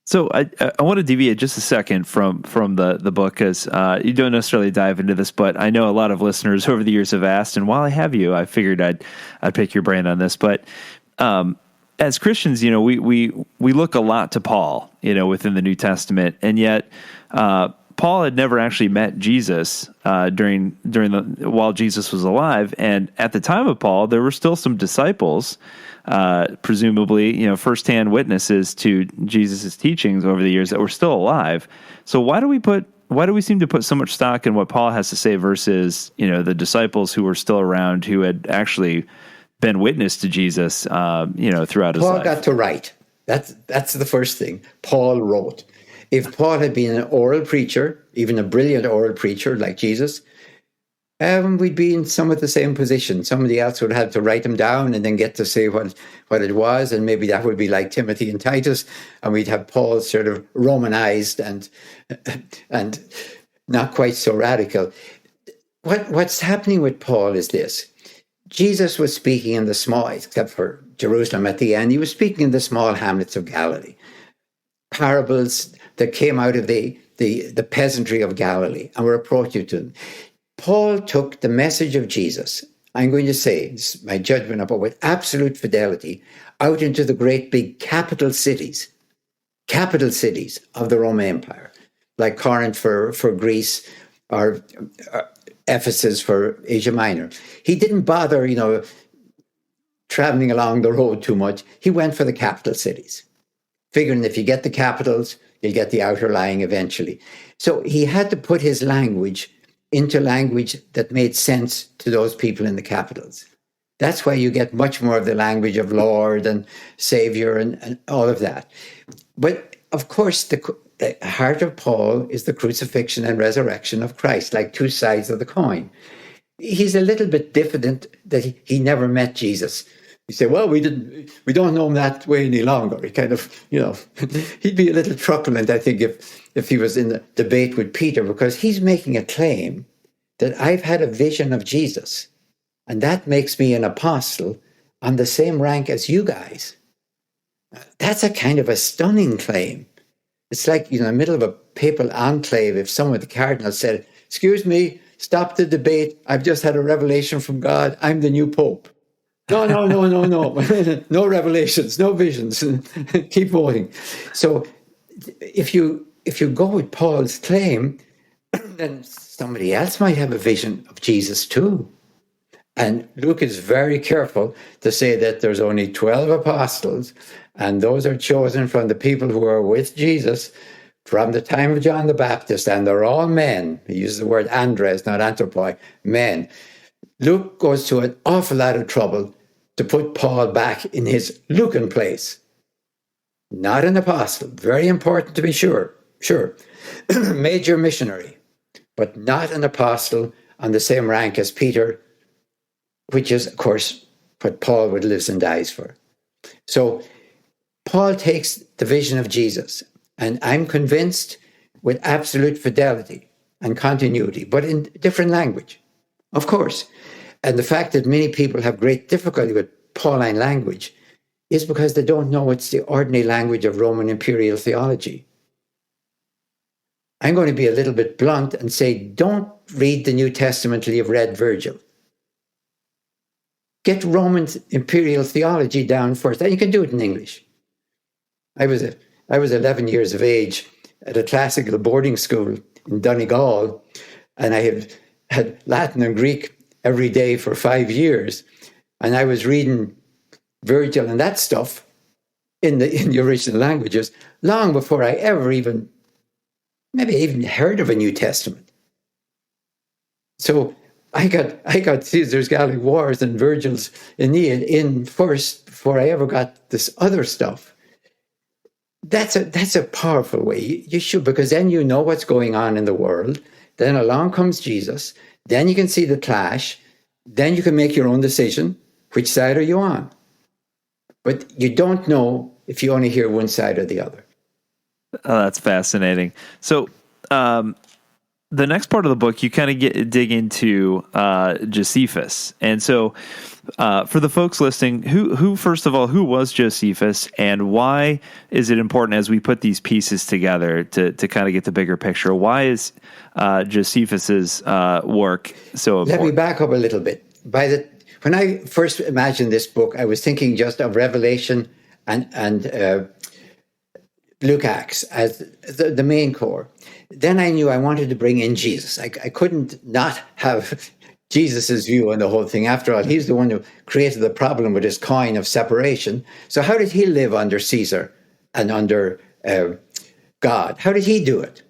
So I want to deviate just a second from the book, because you don't necessarily dive into this, but I know a lot of listeners over the years have asked, and while I have you, I figured I'd pick your brain on this. But as Christians, we look a lot to Paul, within the New Testament, and yet Paul had never actually met Jesus while Jesus was alive, and at the time of Paul, there were still some disciples. Presumably, firsthand witnesses to Jesus' teachings over the years that were still alive. So why do we seem to put so much stock in what Paul has to say versus, the disciples who were still around, who had actually been witness to Jesus, throughout his life? Paul got to write. That's the first thing. Paul wrote. If Paul had been an oral preacher, even a brilliant oral preacher like Jesus, we'd be in somewhat the same position. Somebody else would have to write them down and then get to say what it was, and maybe that would be like Timothy and Titus, and we'd have Paul sort of Romanized and not quite so radical. What's happening with Paul is this. Jesus was speaking in the small, except for Jerusalem at the end, he was speaking in the small hamlets of Galilee. Parables that came out of the peasantry of Galilee and were approaching to them. Paul took the message of Jesus, I'm going to say, this is my judgment about with absolute fidelity, out into the great big capital cities of the Roman Empire, like Corinth for Greece or Ephesus for Asia Minor. He didn't bother, traveling along the road too much. He went for the capital cities, figuring if you get the capitals, you'll get the outer lying eventually. So he had to put his language into language that made sense to those people in the capitals. That's why you get much more of the language of Lord and Savior and all of that. But of course, the heart of Paul is the crucifixion and resurrection of Christ, like two sides of the coin. He's a little bit diffident that he never met Jesus. You say, well, we don't know him that way any longer. He kind of, he'd be a little truculent, I think, if he was in the debate with Peter, because he's making a claim that I've had a vision of Jesus, and that makes me an apostle on the same rank as you guys. That's a kind of a stunning claim. It's like, in the middle of a papal enclave, if someone at the cardinal said, excuse me, stop the debate. I've just had a revelation from God. I'm the new pope. No. No revelations, no visions. Keep voting. So if you go with Paul's claim, then somebody else might have a vision of Jesus too. And Luke is very careful to say that there's only 12 apostles, and those are chosen from the people who are with Jesus from the time of John the Baptist, and they're all men. He uses the word andres, not anthropoi, men. Luke goes to an awful lot of trouble to put Paul back in his Lucan place. Not an apostle, very important to be sure. Major missionary, but not an apostle on the same rank as Peter, which is, of course, what Paul would live and dies for. So Paul takes the vision of Jesus, and I'm convinced with absolute fidelity and continuity, but in different language, of course. And the fact that many people have great difficulty with Pauline language is because they don't know it's the ordinary language of Roman imperial theology. I'm going to be a little bit blunt and say, don't read the New Testament till you've read Virgil. Get Roman imperial theology down first, and you can do it in English. I was 11 years of age at a classical boarding school in Donegal, and I had Latin and Greek every day for 5 years, and I was reading Virgil and that stuff in the original languages long before I ever even heard of a New Testament. So I got Caesar's Gallic Wars and Virgil's Aeneid in first before I ever got this other stuff. That's a powerful way. You should, because then you know what's going on in the world. Then along comes Jesus. Then you can see the clash. Then you can make your own decision. Which side are you on? But you don't know if you only hear one side or the other. Oh, that's fascinating. So the next part of the book, you kind of dig into Josephus. And so for the folks listening, who first of all, who was Josephus, and why is it important as we put these pieces together to kind of get the bigger picture? Why is Josephus's work so important? Let me back up a little bit. When I first imagined this book, I was thinking just of Revelation and Luke Acts as the main core. Then I knew I wanted to bring in Jesus. I couldn't not have Jesus's view on the whole thing. After all, he's the one who created the problem with his coin of separation. So how did he live under Caesar and under God? How did he do it?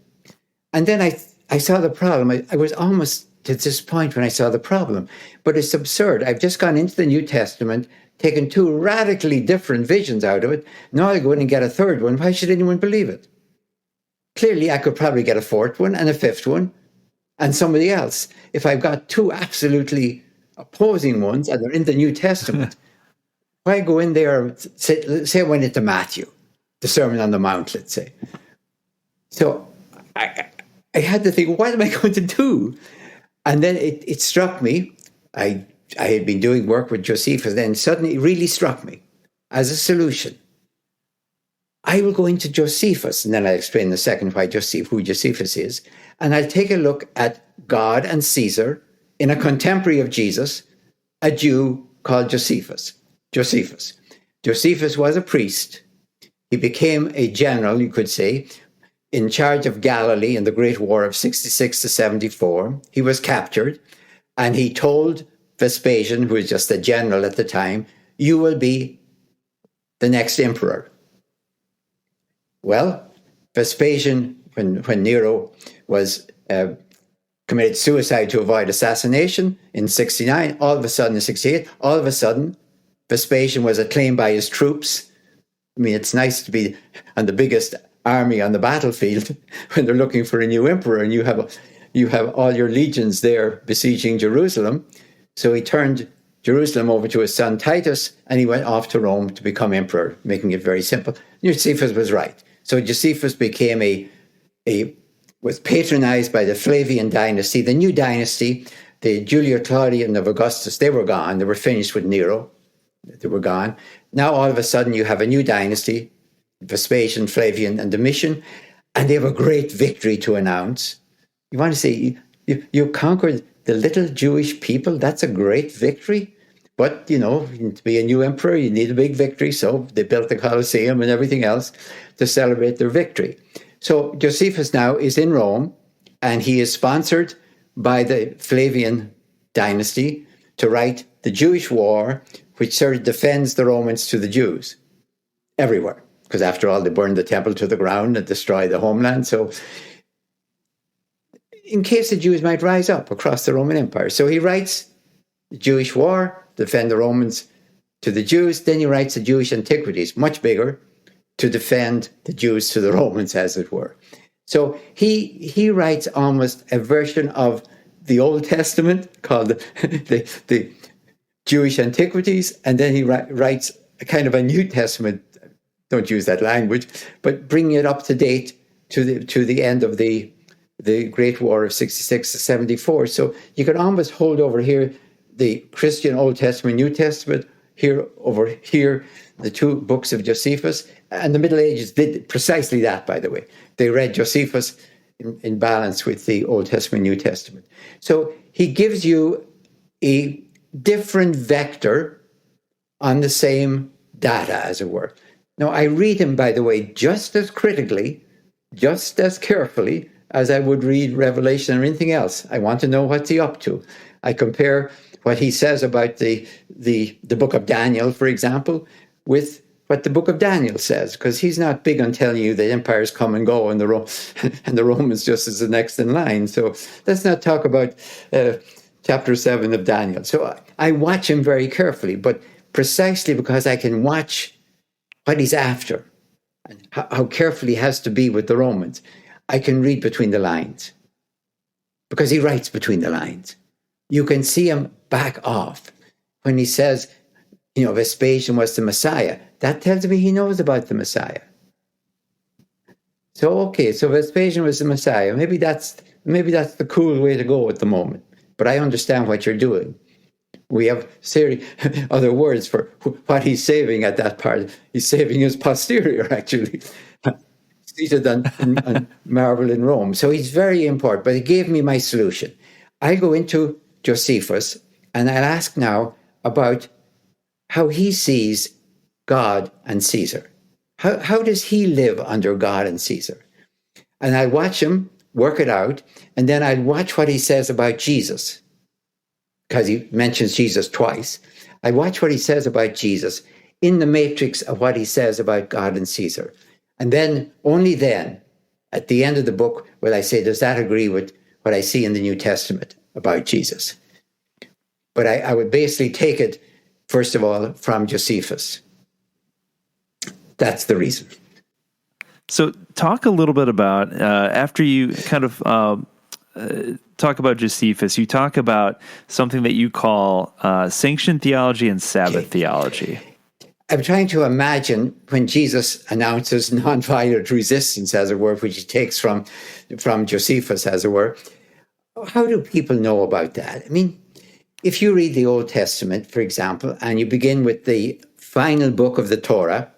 And then I saw the problem. I was almost to this point when I saw the problem. But it's absurd. I've just gone into the New Testament, taken two radically different visions out of it. Now I go in and get a third one. Why should anyone believe it? Clearly, I could probably get a fourth one and a fifth one and somebody else. If I've got two absolutely opposing ones and they're in the New Testament, why go in there, say I went into Matthew, the Sermon on the Mount, let's say. So I had to think, what am I going to do? And then it struck me. I had been doing work with Josephus, then suddenly it really struck me as a solution. I will go into Josephus, and then I'll explain in a second who Josephus is, and I'll take a look at God and Caesar in a contemporary of Jesus, a Jew called Josephus. Josephus was a priest. He became a general, you could say, in charge of Galilee in the Great War of 66 to 74. He was captured, and he told Vespasian, who was just a general at the time, you will be the next emperor. Well, Vespasian, when Nero was committed suicide to avoid assassination in 69, all of a sudden, in 68, all of a sudden, Vespasian was acclaimed by his troops. I mean, it's nice to be on the biggest army on the battlefield when they're looking for a new emperor, and you have all your legions there besieging Jerusalem. So he turned Jerusalem over to his son Titus, and he went off to Rome to become emperor, making it very simple. Josephus was right. So Josephus became was patronized by the Flavian dynasty. The new dynasty, the Julia Claudian of Augustus, they were gone. They were finished with Nero. They were gone. Now all of a sudden you have a new dynasty, Vespasian, Flavian, and Domitian, and they have a great victory to announce. You want to say, you conquered the little Jewish people? That's a great victory. But, to be a new emperor, you need a big victory. So they built the Colosseum and everything else to celebrate their victory. So Josephus now is in Rome, and he is sponsored by the Flavian dynasty to write the Jewish War, which sort of defends the Romans to the Jews everywhere. Because after all, they burned the temple to the ground and destroyed the homeland. So in case the Jews might rise up across the Roman Empire. So he writes the Jewish War, defend the Romans to the Jews. Then he writes the Jewish Antiquities, much bigger, to defend the Jews to the Romans, as it were. So he writes almost a version of the Old Testament called the Jewish Antiquities, and then he writes a kind of a New Testament. Don't use that language, but bringing it up to date to the end of the Great War of 66 to 74. So you could almost hold over here the Christian Old Testament, New Testament, over here, the two books of Josephus. And the Middle Ages did precisely that, by the way. They read Josephus in balance with the Old Testament, New Testament. So he gives you a different vector on the same data, as it were. Now, I read him, by the way, just as critically, just as carefully as I would read Revelation or anything else. I want to know what's he up to. I compare what he says about the book of Daniel, for example, with what the book of Daniel says, because he's not big on telling you that empires come and go and the Romans just is the next in line. So let's not talk about chapter 7 of Daniel. So I watch him very carefully, but precisely because I can watch what he's after. and how careful he has to be with the Romans, I can read between the lines because he writes between the lines. You can see him back off when he says, Vespasian was the Messiah. That tells me he knows about the Messiah. So Vespasian was the Messiah. Maybe that's the cool way to go at the moment. But I understand what you're doing. We have other words for what he's saving at that part. He's saving his posterior, actually, seated on marble in Rome. So he's very important. But he gave me my solution. I go into Josephus, and I'll ask now about how he sees God and Caesar. How does he live under God and Caesar? And I watch him work it out, and then I watch what he says about Jesus, because he mentions Jesus twice. I watch what he says about Jesus in the matrix of what he says about God and Caesar. And then, only then, at the end of the book, will I say, does that agree with what I see in the New Testament about Jesus? But I would basically take it, first of all, from Josephus. That's the reason. So talk a little bit about, after you kind of talk about Josephus, you talk about something that you call sanctioned theology and Sabbath theology. I'm trying to imagine when Jesus announces nonviolent resistance, as it were, which he takes from Josephus, as it were. How do people know about that? I mean, if you read the Old Testament, for example, and you begin with the final book of the Torah,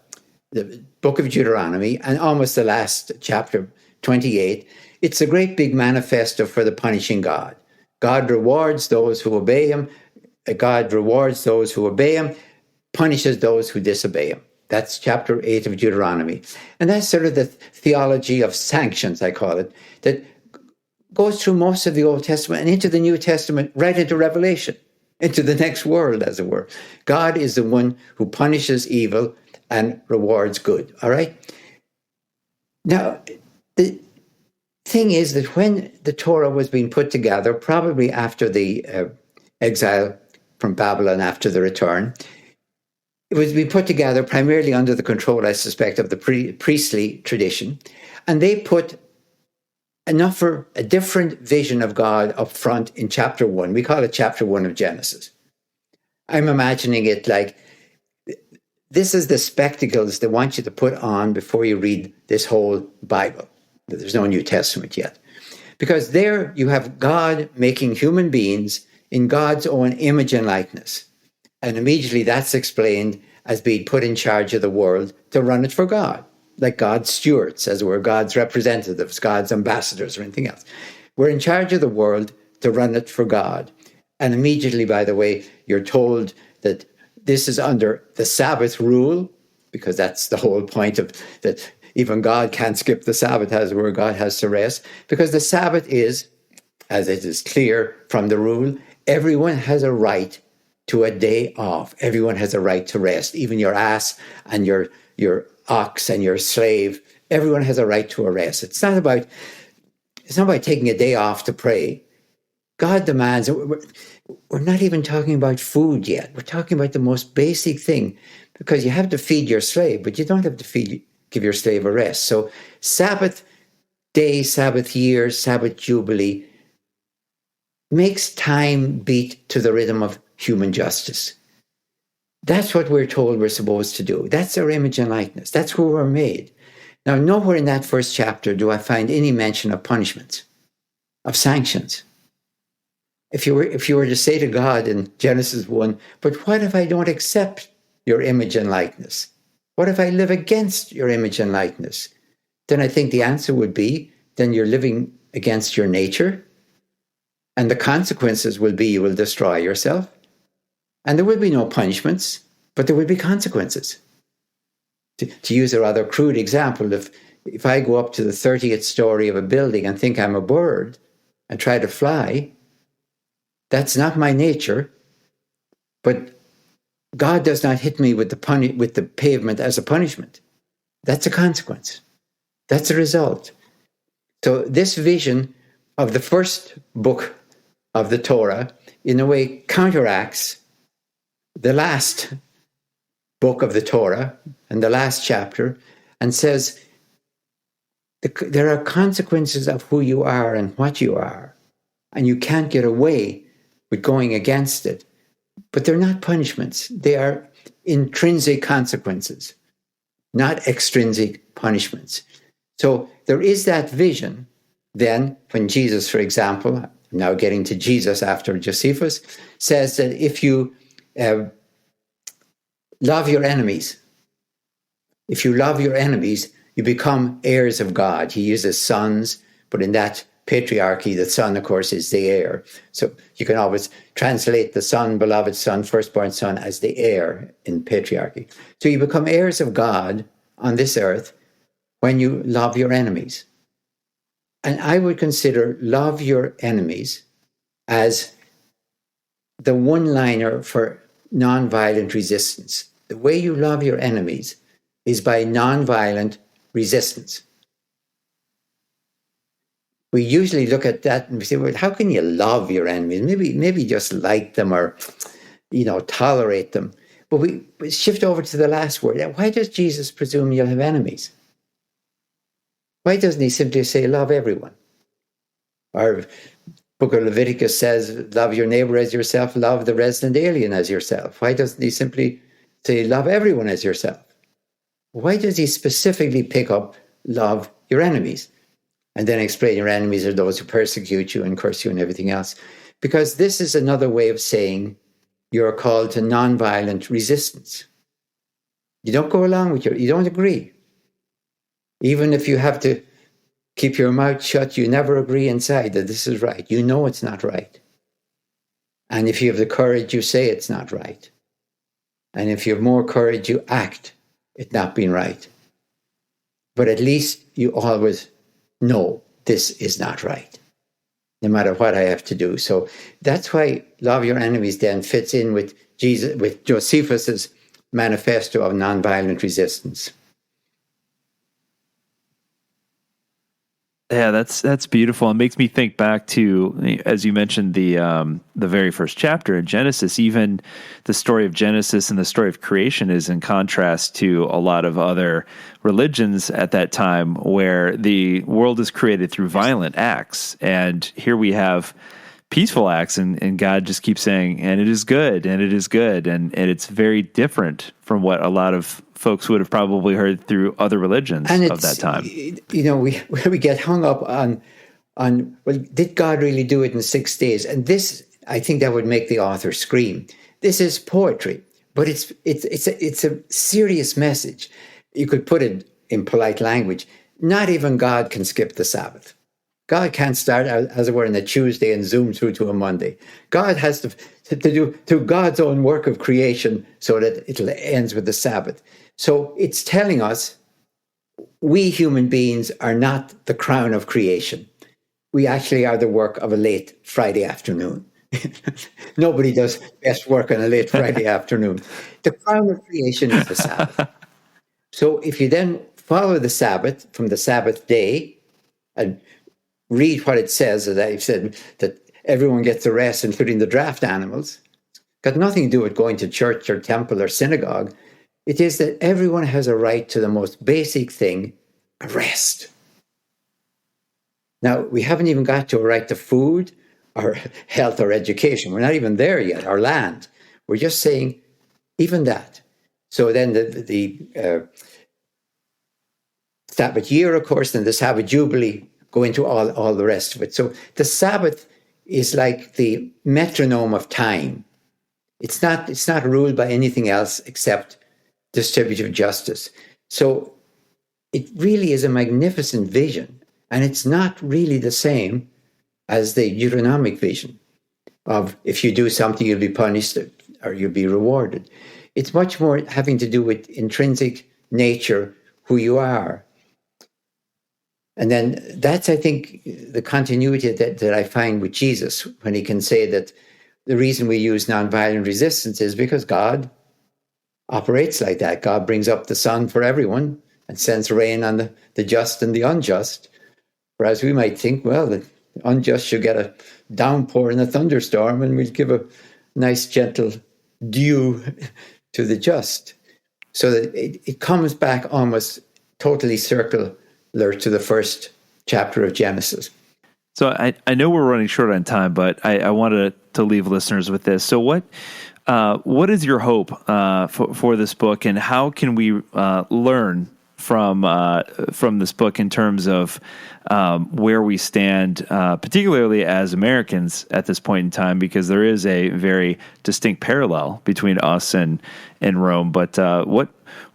the book of Deuteronomy, and almost the last chapter, 28, it's a great big manifesto for the punishing God. God rewards those who obey him. God rewards those who obey him, punishes those who disobey him. That's chapter 8 of Deuteronomy. And that's sort of the theology of sanctions, I call it, that goes through most of the Old Testament and into the New Testament, right into Revelation, into the next world, as it were. God is the one who punishes evil and rewards good, all right? Now, the thing is that when the Torah was being put together, probably after the exile from Babylon, after the return, it was being put together primarily under the control, I suspect, of the priestly tradition. And they put a different vision of God up front in chapter 1. We call it chapter 1 of Genesis. I'm imagining it like, this is the spectacles they want you to put on before you read this whole Bible. There's no New Testament yet. Because there you have God making human beings in God's own image and likeness. And immediately that's explained as being put in charge of the world to run it for God, like God's stewards, as it were, God's representatives, God's ambassadors, or anything else. We're in charge of the world to run it for God. And immediately, by the way, you're told that this is under the Sabbath rule, because that's the whole point of that. Even God can't skip the Sabbath, as it were. God has to rest, because the Sabbath is, as it is clear from the rule, everyone has a right to a day off. Everyone has a right to rest. Even your ass and your ox and your slave. Everyone has a right to a rest. It's not about taking a day off to pray. God demands. We're not even talking about food yet. We're talking about the most basic thing, because you have to feed your slave, but you don't have to give your slave a rest. So Sabbath day, Sabbath year, Sabbath jubilee makes time beat to the rhythm of human justice. That's what we're told we're supposed to do. That's our image and likeness. That's who we're made. Now, nowhere in that first chapter do I find any mention of punishments, of sanctions. If you were to say to God in Genesis 1, but what if I don't accept your image and likeness? What if I live against your image and likeness? Then I think the answer would be, then you're living against your nature, and the consequences will be you will destroy yourself. And there will be no punishments, but there will be consequences. To use a rather crude example, if I go up to the 30th story of a building and think I'm a bird and try to fly, that's not my nature, but God does not hit me with the pavement as a punishment. That's a consequence. That's a result. So this vision of the first book of the Torah, in a way, counteracts the last book of the Torah and the last chapter, and says, there are consequences of who you are and what you are, and you can't get away with going against it. But they're not punishments. They are intrinsic consequences, not extrinsic punishments. So there is that vision. Then when Jesus, for example, I'm now getting to Jesus after Josephus, says that if you love your enemies, you become heirs of God. He uses sons, but in that patriarchy, the son, of course, is the heir. So you can always translate the son, beloved son, firstborn son, as the heir in patriarchy. So you become heirs of God on this earth when you love your enemies. And I would consider love your enemies as the one-liner for nonviolent resistance. The way you love your enemies is by nonviolent resistance. We usually look at that and we say, well, how can you love your enemies? Maybe just like them or, tolerate them. But we shift over to the last word. Why does Jesus presume you'll have enemies? Why doesn't he simply say, love everyone? Our book of Leviticus says, love your neighbor as yourself, love the resident alien as yourself. Why doesn't he simply say, love everyone as yourself? Why does he specifically pick up, love your enemies? And then explain your enemies are those who persecute you and curse you and everything else. Because this is another way of saying you're called to nonviolent resistance. You don't go along with you don't agree. Even if you have to keep your mouth shut, you never agree inside that this is right. You know it's not right. And if you have the courage, you say it's not right. And if you have more courage, you act it not being right. But at least you always know this is not right, no matter what I have to do. So that's why love your enemies then fits in with Josephus's manifesto of nonviolent resistance. Yeah, that's beautiful. It makes me think back to, as you mentioned, the very first chapter in Genesis. Even the story of Genesis and the story of creation is in contrast to a lot of other religions at that time, where the world is created through violent acts, and here we have peaceful acts, and God just keeps saying, "And it is good, and it is good," and it's very different from what a lot of folks would have probably heard through other religions of that time. We get hung up on, well, did God really do it in 6 days? And this, I think that would make the author scream. This is poetry, but it's a serious message. You could put it in polite language. Not even God can skip the Sabbath. God can't start, as it were, on a Tuesday and zoom through to a Monday. God has to do through God's own work of creation so that it ends with the Sabbath. So it's telling us we human beings are not the crown of creation. We actually are the work of a late Friday afternoon. Nobody does best work on a late Friday afternoon. The crown of creation is the Sabbath. So if you then follow the Sabbath from the Sabbath day and read what it says, as I've said, that everyone gets a rest, including the draft animals, got nothing to do with going to church or temple or synagogue. It is that everyone has a right to the most basic thing, a rest. Now, we haven't even got to a right to food or health or education. We're not even there yet, or land. We're just saying even that. So then the Sabbath year, of course, and the Sabbath Jubilee go into all the rest of it. So the Sabbath is like the metronome of time. It's not ruled by anything else except distributive justice. So it really is a magnificent vision, and it's not really the same as the Deuteronomic vision of if you do something, you'll be punished or you'll be rewarded. It's much more having to do with intrinsic nature, who you are. And then that's, I think, the continuity that I find with Jesus when he can say that the reason we use nonviolent resistance is because God operates like that. God brings up the sun for everyone and sends rain on the just and the unjust. Whereas we might think, well, the unjust should get a downpour and a thunderstorm, and we'll give a nice, gentle dew to the just. So that it comes back almost totally circular to the first chapter of Genesis. So I know we're running short on time, but I wanted to leave listeners with this. So what is your hope for this book, and how can we learn from this book in terms of where we stand, particularly as Americans at this point in time, because there is a very distinct parallel between us and Rome. But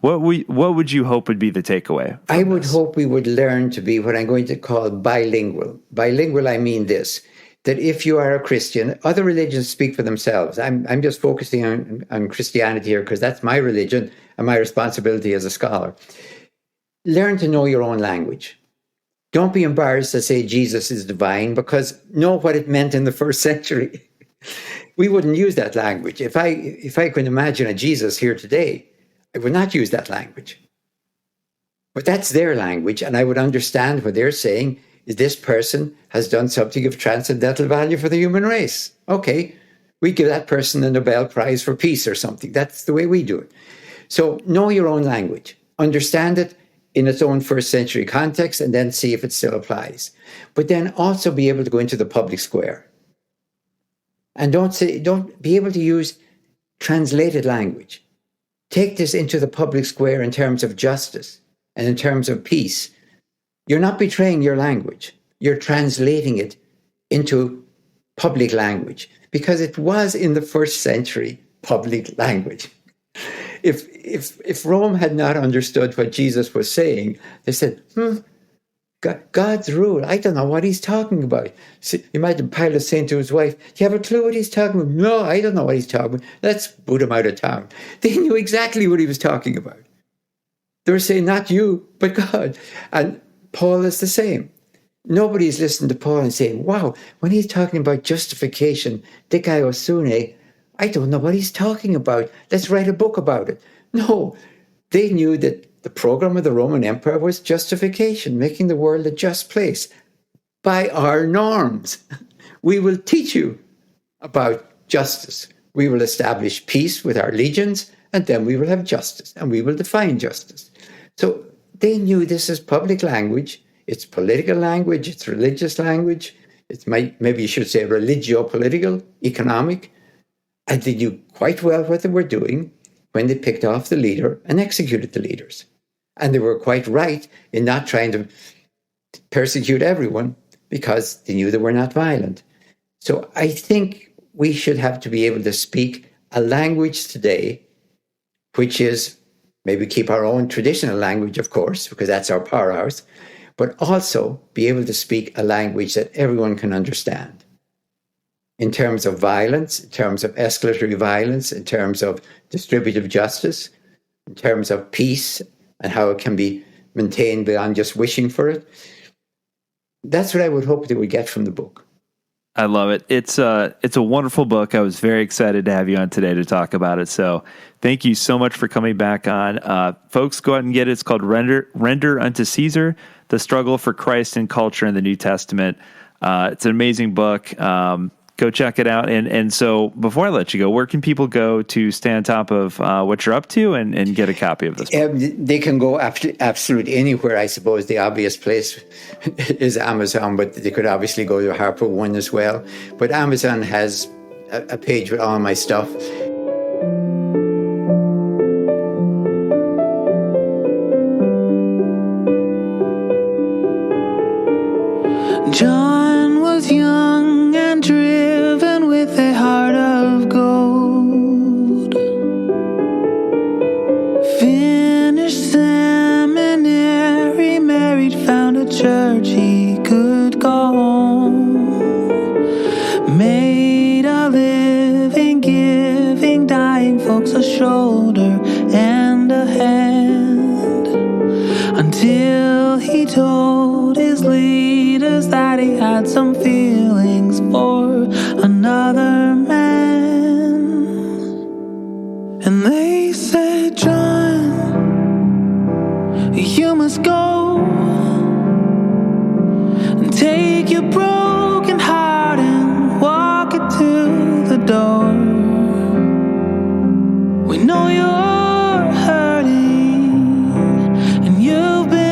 what would you hope would be the takeaway? I would hope we would learn to be what I'm going to call bilingual. Bilingual, I mean this, that if you are a Christian, other religions speak for themselves. I'm just focusing on Christianity here because that's my religion and my responsibility as a scholar. Learn to know your own language. Don't be embarrassed to say Jesus is divine, because know what it meant in the first century. We wouldn't use that language. If I could imagine a Jesus here today, I would not use that language. But that's their language, and I would understand what they're saying is this person has done something of transcendental value for the human race. Okay, we give that person the Nobel Prize for Peace or something. That's the way we do it. So know your own language. Understand it in its own first century context, and then see if it still applies. But then also be able to go into the public square. And don't be able to use translated language. Take this into the public square in terms of justice and in terms of peace. You're not betraying your language. You're translating it into public language, because it was in the first century public language. If Rome had not understood what Jesus was saying, they said, God's rule, I don't know what he's talking about. See, imagine Pilate saying to his wife, do you have a clue what he's talking about? No, I don't know what he's talking about. Let's boot him out of town. They knew exactly what he was talking about. They were saying, not you, but God. And Paul is the same. Nobody's listening to Paul and saying, wow, when he's talking about justification, dikaiosune, I don't know what he's talking about. Let's write a book about it. No, they knew that the program of the Roman Empire was justification, making the world a just place by our norms. We will teach you about justice. We will establish peace with our legions, and then we will have justice, and we will define justice. So they knew this is public language. It's political language. It's religious language. It's maybe you should say religio-political, economic. And they knew quite well what they were doing when they picked off the leader and executed the leaders. And they were quite right in not trying to persecute everyone, because they knew they were not violent. So I think we should have to be able to speak a language today, which is maybe keep our own traditional language, of course, because that's our powerhouse, but also be able to speak a language that everyone can understand. In terms of violence, in terms of escalatory violence, in terms of distributive justice, in terms of peace and how it can be maintained beyond just wishing for it. That's what I would hope that we get from the book. I love it. It's a wonderful book. I was very excited to have you on today to talk about it. So thank you so much for coming back on. Folks, go out and get it. It's called Render Unto Caesar, The Struggle for Christ and Culture in the New Testament. It's an amazing book. Go check it out. And so before I let you go, where can people go to stay on top of what you're up to and get a copy of this book? They can go absolutely anywhere. I suppose the obvious place is Amazon, but they could obviously go to Harper One as well. But Amazon has a page with all my stuff. John was young and driven with a heart of gold. Finished seminary, married, found a church he could go home. Made a living, giving dying folks a shoulder and a hand, until he told his leaders that he had some feelings for another man. And they said, John, you must go and take your broken heart and walk it to the door. We know you're hurting and you've been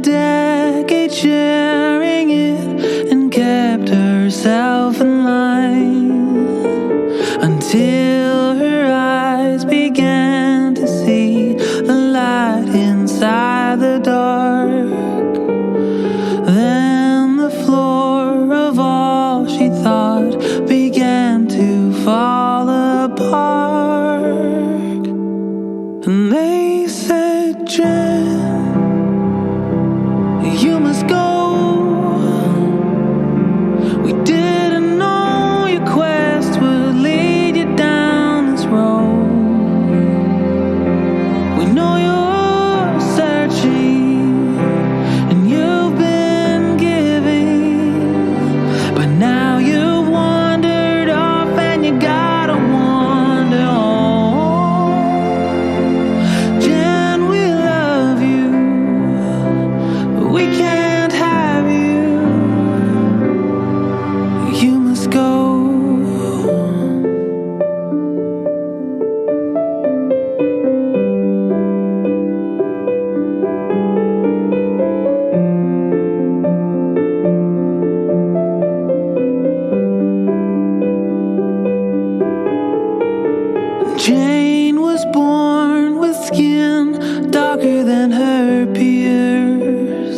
decade sharing it and kept herself in line until her eyes began to see the light inside the dark. Then the floor of all she thought began to fall apart. And they said, Jen, you must go. We didn't know your quest would lead you down this road. We know you're searching and you've been giving, but now you've wandered off and you gotta wander home. Jen, we love you, but we can't have you. You must go. Jane was born with skin darker than her peers.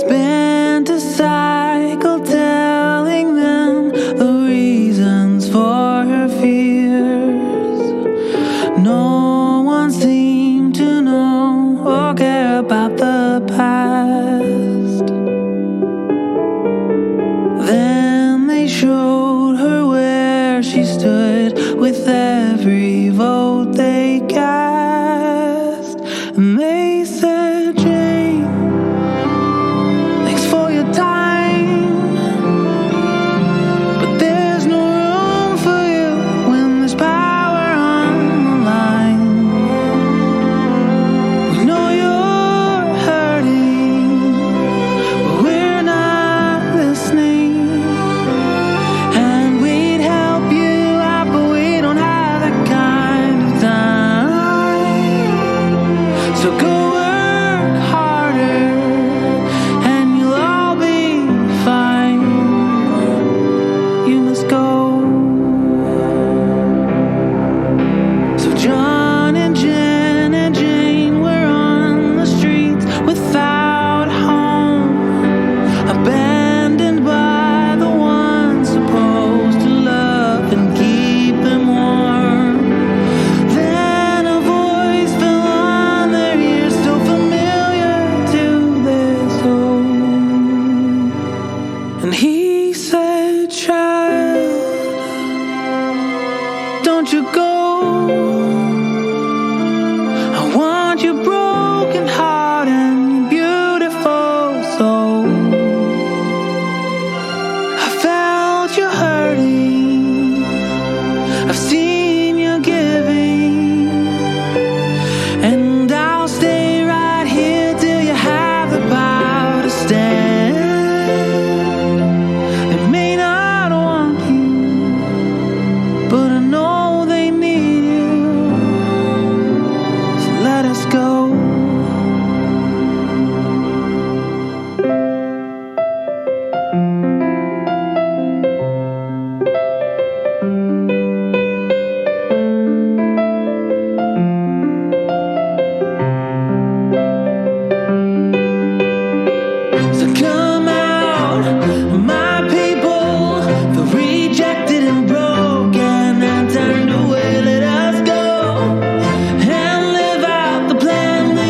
Spent a cycle telling them the reasons for her fears. No one seemed to know or care about the past. Then they showed her where she stood with every vote they cast. And they said, Jane, thanks for your time, but there's no room for you when there's power on the line. We know you're hurting, but we're not listening. And we'd help you out, but we don't have that kind of time. So go work harder and you'll all be fine. You must go. So John and Jen and Jane were on the streets without home, abandoned by the ones supposed to love and keep them warm. Then a voice fell on their ears, so familiar to their soul. And he said, child, don't you go. I want your broken heart and your beautiful soul. I felt you hurting, I've seen you giving, and I'll stay right here till you have the power to stand. They may not want you, but I know they need you. So let us go. So come out, my people, the rejected and broken and turned away. Let us go and live out the plan that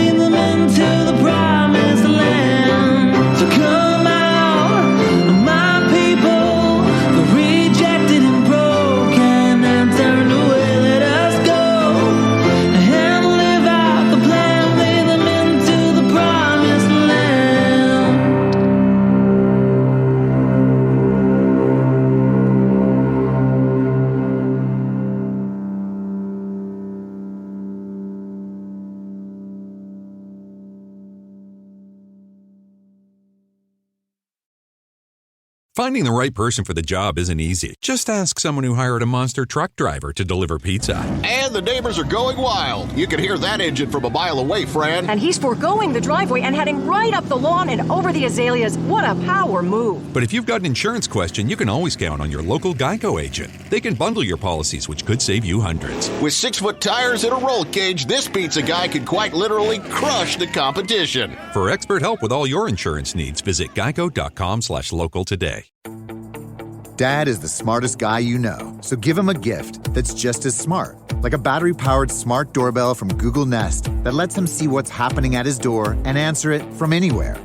Finding the right person for the job isn't easy. Just ask someone who hired a monster truck driver to deliver pizza. And the neighbors are going wild. You can hear that engine from a mile away, Fran. And he's foregoing the driveway and heading right up the lawn and over the azaleas. What a power move. But if you've got an insurance question, you can always count on your local Geico agent. They can bundle your policies, which could save you hundreds. With 6-foot tires and a roll cage, this pizza guy could quite literally crush the competition. For expert help with all your insurance needs, visit geico.com/local today. Dad is the smartest guy you know, so give him a gift that's just as smart. Like a battery-powered smart doorbell from Google Nest that lets him see what's happening at his door and answer it from anywhere.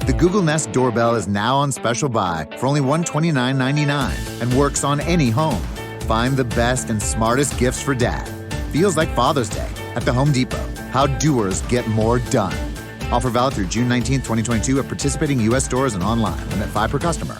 The Google Nest doorbell is now on special buy for only $129.99 and works on any home. Find the best and smartest gifts for Dad. Feels like Father's Day at the Home Depot. How doers get more done. Offer valid through June 19, 2022 at participating U.S. stores and online. Limit 5 per customer.